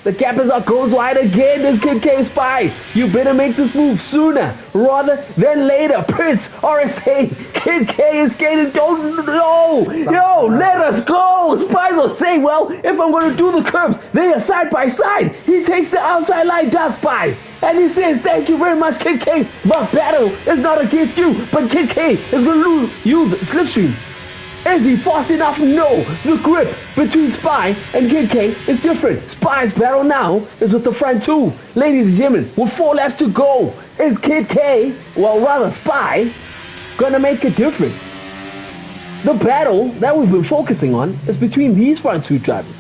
The gap is up, goes wide again. This Kid K Spy. You better make this move sooner rather than later. Prince RSA. Kid K is skating. Don't know. Yo, let us go. Spies are saying, well, if I'm going to do the curves, they are side by side. He takes the outside line, does Spy. And he says, thank you very much, Kid K. But battle is not against you. But Kid K is going to use Slipstream. Is he fast enough? No. The grip between Spy and Kid K is different. Spy's battle now is with the front two. Ladies and gentlemen, with 4 laps to go, is Kid K, well rather Spy, gonna make a difference? The battle that we've been focusing on is between these front two drivers.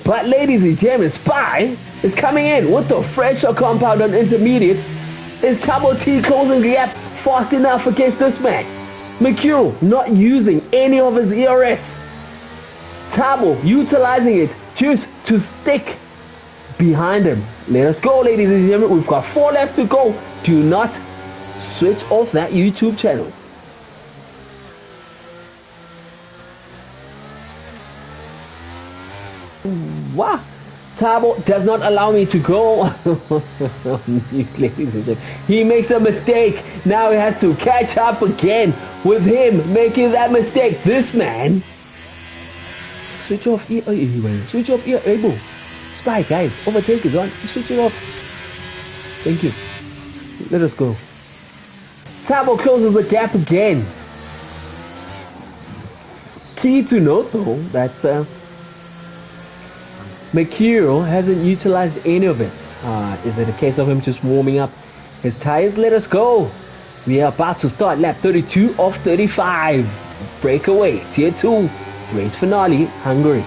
But ladies and gentlemen, Spy is coming in with the fresher compound on intermediates. Is Tabo T closing the gap fast enough against this man? McHugh not using any of his ERS. Tabo utilizing it just to stick behind him. Let us go, ladies and gentlemen. We've got 4 left to go. Do not switch off that YouTube channel. Wow. Tabo does not allow me to go. He makes a mistake. Now he has to catch up again with him making that mistake. This man. Switch off ear. Switch off ear. Able. Spy, guys. Overtake is on. Switch it off. Thank you. Let us go. Tabo closes the gap again. Key to note though that McHugh hasn't utilized any of it. Is it a case of him just warming up his tires? Let us go. We are about to start lap 32 of 35. Breakaway, Tier 2, race finale, Hungary.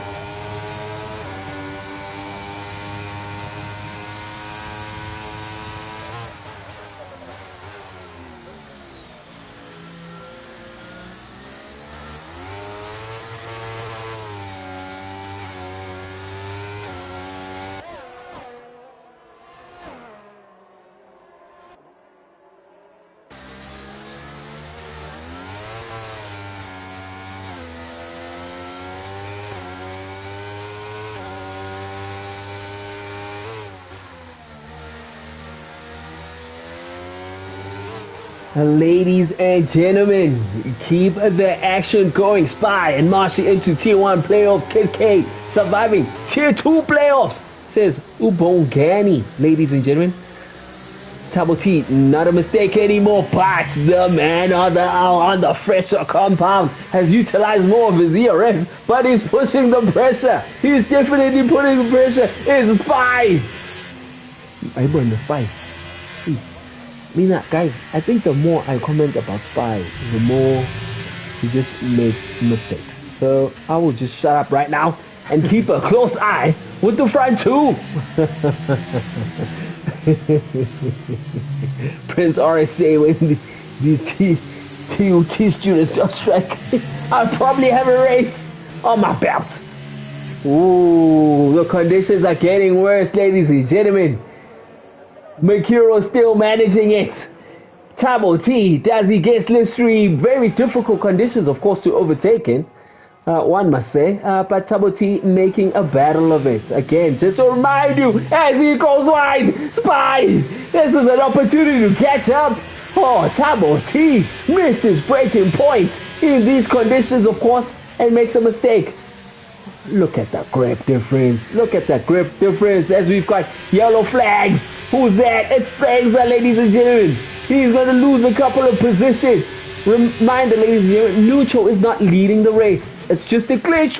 Ladies and gentlemen, keep the action going. Spy and marching into Tier 1 playoffs. Kid K surviving Tier 2 playoffs, says Ubongani. Ladies and gentlemen, Tabo T, not a mistake anymore, but the man on the fresher compound has utilized more of his ERS, but he's pushing the pressure. He's definitely putting the pressure. It's Spy. I burn the Spy. Guys, I think the more I comment about Spy, the more he just makes mistakes. So I will just shut up right now and keep a close eye with the front two. Prince RSA when these TUT students don't strike. I'll probably have a race on my belt. Ooh, the conditions are getting worse, ladies and gentlemen. Mercuro still managing it. Tabo T, does he get slipstream? Very difficult conditions, of course, to overtake in, one must say. But Tabo T making a battle of it. Again, just to remind you, as he goes wide, Spy, this is an opportunity to catch up. Oh, Tabo T missed his breaking point in these conditions, of course, and makes a mistake. Look at that grip difference. Look at that grip difference as we've got yellow flags. Who's that? It's Fraser, ladies and gentlemen. He's going to lose a couple of positions. Reminder, ladies and gentlemen, Lucho is not leading the race. It's just a glitch.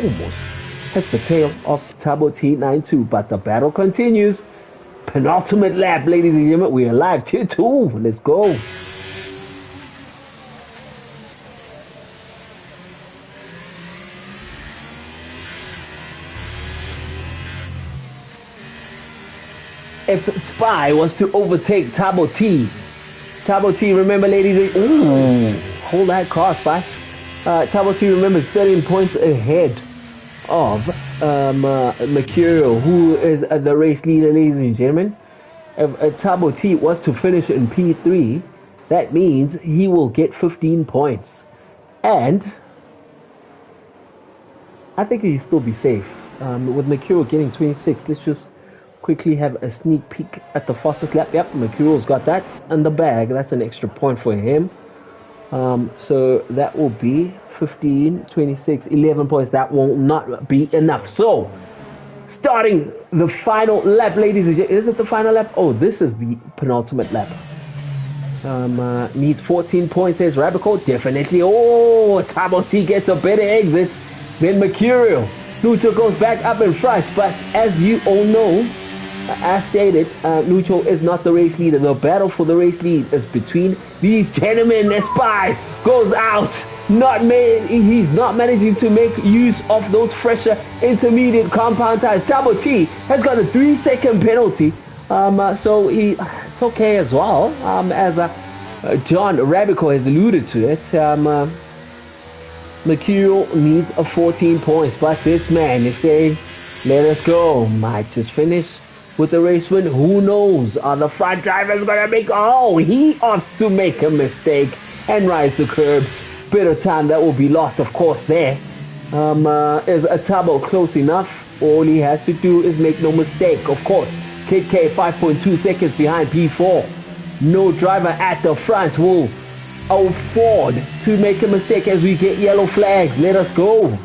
Almost. That's the tail of Tabo T92. But the battle continues. Penultimate lap, ladies and gentlemen. We are live. Tier 2. Let's go. If Spy was to overtake Tabo T, remember, ladies, ooh, hold that car, Spy. Tabo T, remember, 13 points ahead of Mercurio, who is the race leader, ladies and gentlemen. If Tabo T was to finish in P3, that means he will get 15 points. And I think he'll still be safe. With Mercurial getting 26, let's just quickly have a sneak peek at the fastest lap. Yep, Mercurial's got that in the bag. That's an extra point for him. So that will be 15, 26, 11 points. That will not be enough. So, starting the final lap, ladies and gentlemen. Is it the final lap? Oh, this is the penultimate lap. Needs 14 points, says Rabico. Definitely. Oh, Tabo T gets a better exit than Mercurial. Lucho goes back up in front, but as you all know, as stated, Lucho is not the race leader. The battle for the race lead is between these gentlemen. Spy goes out. He's not managing to make use of those fresher intermediate compound tires. Tabo T has got a 3-second penalty. So it's okay as well. As John Rabico has alluded to it, Mercurial needs a 14 points, but this man is saying, "Let us go." Might just finish with the race win. Who knows? Are the front drivers gonna make? Oh, he opts to make a mistake and rise the curb. Bit of time that will be lost, of course. There is a Tabo close enough. All he has to do is make no mistake, of course. KK 5.2 seconds behind P4. No driver at the front will afford to make a mistake as we get yellow flags. Let us go.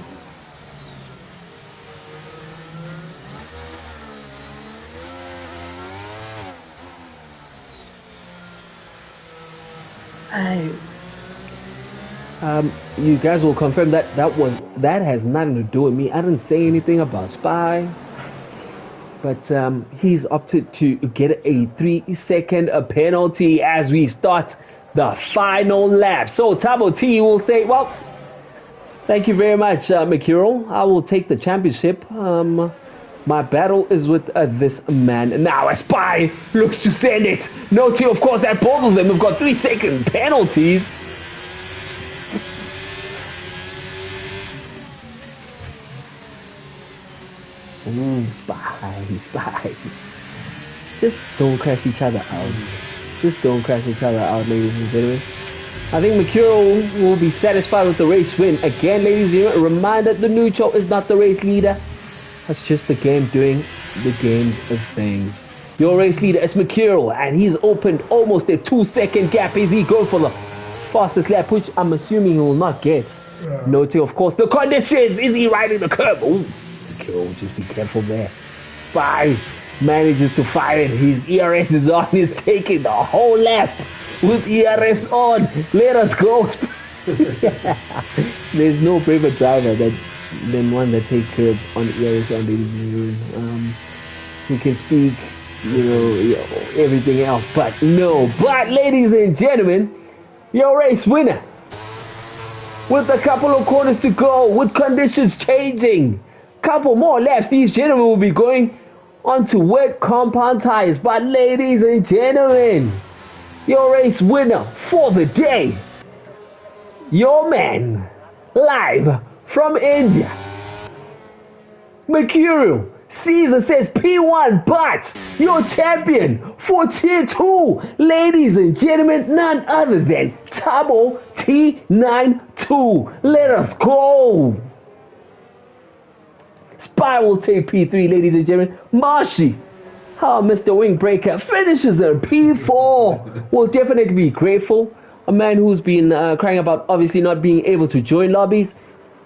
You guys will confirm that that has nothing to do with me. I didn't say anything about Spy. But he's opted to get a 3-second penalty as we start the final lap. So Tabo T will say, well, thank you very much, Mercurial. I will take the championship. My battle is with this man. Now a Spy looks to send it. Note, of course, that both of them have got 3-second penalties. Spy. Just don't crash each other out. Just don't crash each other out, ladies and gentlemen. I think Mercurial will be satisfied with the race win. Again, ladies and gentlemen, a reminder, the neutral is not the race leader. That's just the game doing the games of things. Your race leader is Mercurial, and he's opened almost a 2-second gap. Is he going for the fastest lap, which I'm assuming he will not get? Yeah. Noting, of course, the conditions. Is he riding the curb? Ooh. Just be careful there. Spy manages to fire it. His ERS is on. He's taking the whole lap with ERS on. Let us go. There's no braver driver than one that takes curbs on ERS on, ladies and gentlemen. Who can speak, everything else, but no. But ladies and gentlemen, your race winner, with a couple of corners to go, with conditions changing, couple more laps, these gentlemen will be going onto wet compound tires. But ladies and gentlemen, your race winner for the day, your man, live from India, Mercurial. Caesar says P1, but your champion for Tier 2, ladies and gentlemen, none other than Tabo T92. Let us go. Spy will take P3, ladies and gentlemen. Marshy, Mr. Windbreaker finishes in P4. Will definitely be grateful. A man who's been crying about obviously not being able to join lobbies.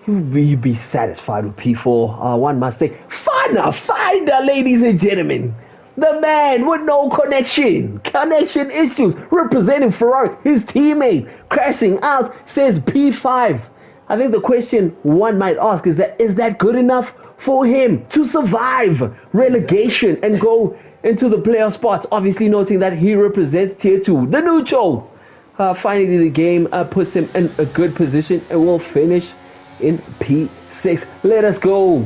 He'll be satisfied with P4. One must say, Finder, ladies and gentlemen. The man with no connection issues, representing Ferrari, his teammate, crashing out, says P5. I think the question one might ask is that good enough for him to survive relegation and go into the playoff spots? Obviously noting that he represents Tier 2. The neutral. Finally, the game puts him in a good position and will finish in P6. Let us go.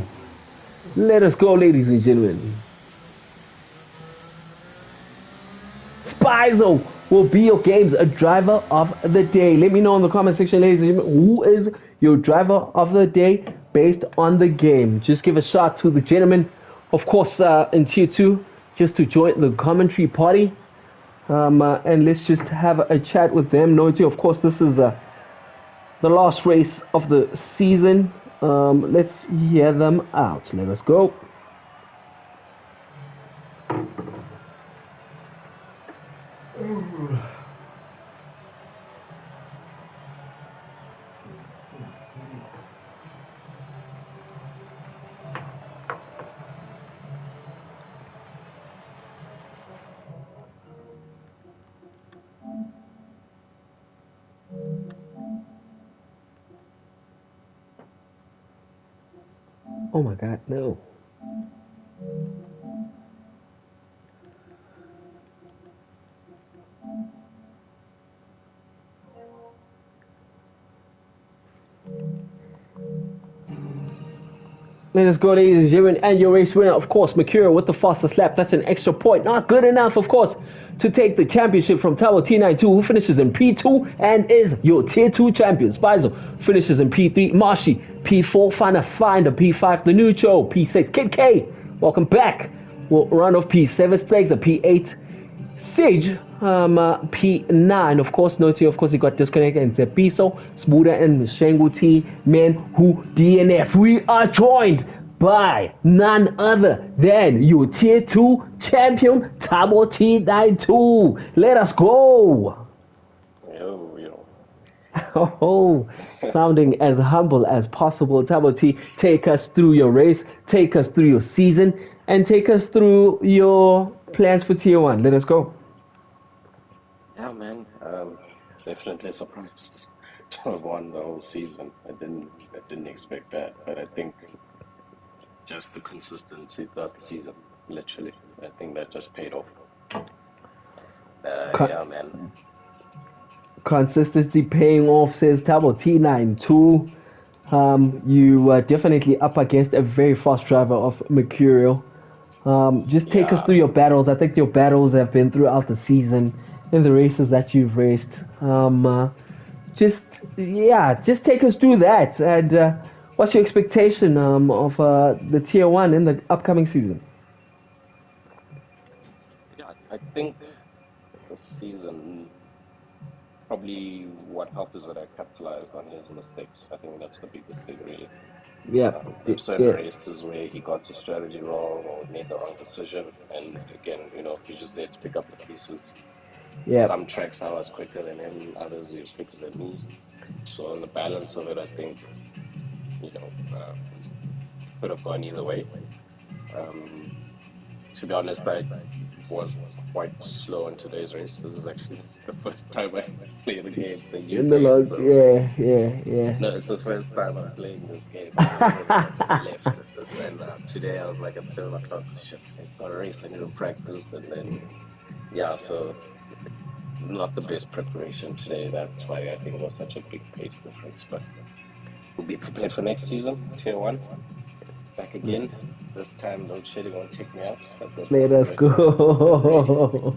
Let us go, ladies and gentlemen. Spizo will be your game's driver of the day. Let me know in the comment section, ladies and gentlemen, who is your driver of the day based on the game. Just give a shout to the gentleman, of course, in Tier 2, just to join the commentary party. And let's just have a chat with them. Noting, of course, this is the last race of the season. Let's hear them out. Let us go. Oh my God, no. Let us go, ladies and gentlemen, and your race winner, of course, Mercurial with the fastest lap. That's an extra point. Not good enough, of course, to take the championship from Tabo T92, who finishes in P2 and is your Tier 2 champion. Spizo finishes in P3. Marshy, P4. Finder, P5. The Nucho, P6. Kid K, welcome back. Will run off P7. Stags a P8. Sage, P9, of course. Noting, of course, he got disconnected. And Zepiso, Smuda, and Shengu T, men who DNF. We are joined by none other than your Tier 2 champion, Tabo T92. Let us go. Yo. Oh, sounding as humble as possible. Tabo T, take us through your race, take us through your season, and take us through your plans for Tier 1. Let us go. Yeah, man. Definitely surprised to have won the whole season. I didn't expect that, but I think just the consistency throughout the season, literally, I think that just paid off. Con- Yeah, man. Consistency paying off, says Tabo T92. You were definitely up against a very fast driver of Mercurial. Just take us Yeah. through your battles. I think your battles have been throughout the season in the races that you've raced. Just take us through that. And what's your expectation of the Tier 1 in the upcoming season? Yeah, I think this season, probably what helped is that I capitalized on his mistakes. I think that's the biggest thing, really. Yeah, There were certain yeah, races where he got his strategy wrong or made the wrong decision, and again, you're just there to pick up the pieces. yeah. Some tracks I was quicker than him, others he was quicker than me. So on the balance of it, I think you know could have gone either way. Um, to be honest, I was quite slow in today's race. This is actually the first time I played a game, the new In the game. log, So yeah. no, it's the first time I'm playing this game. The other day I just left, and today I was like at 7 o'clock. Shit, I got a race. I need to practice, and then yeah, so not the best preparation today. That's why I think it was such a big pace difference. But we'll be prepared for next season, Tier 1. Back again. This time, load shedding won't take me out. I've got Let more us inverter ready. go.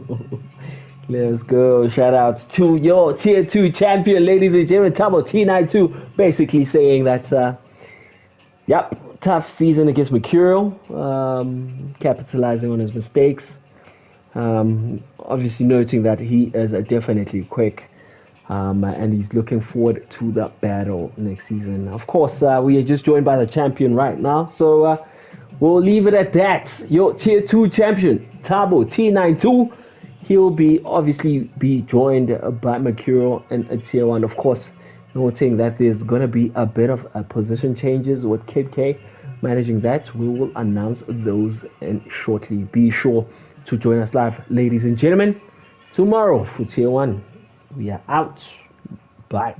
Let's go. Shout outs to your Tier 2 champion, ladies and gentlemen. Tabo T92 basically saying that, yep, tough season against Mercurial, capitalizing on his mistakes. Obviously, noting that he is definitely quick. And he's looking forward to the battle next season. Of course, we are just joined by the champion right now, so we'll leave it at that. Your Tier 2 champion, Tabo T92. He'll be obviously be joined by Mercurial in a Tier 1. Of course, noting that there's going to be a bit of position changes with Kid K managing that. We will announce those shortly. Be sure to join us live, ladies and gentlemen, tomorrow for Tier 1. We are out. Bye.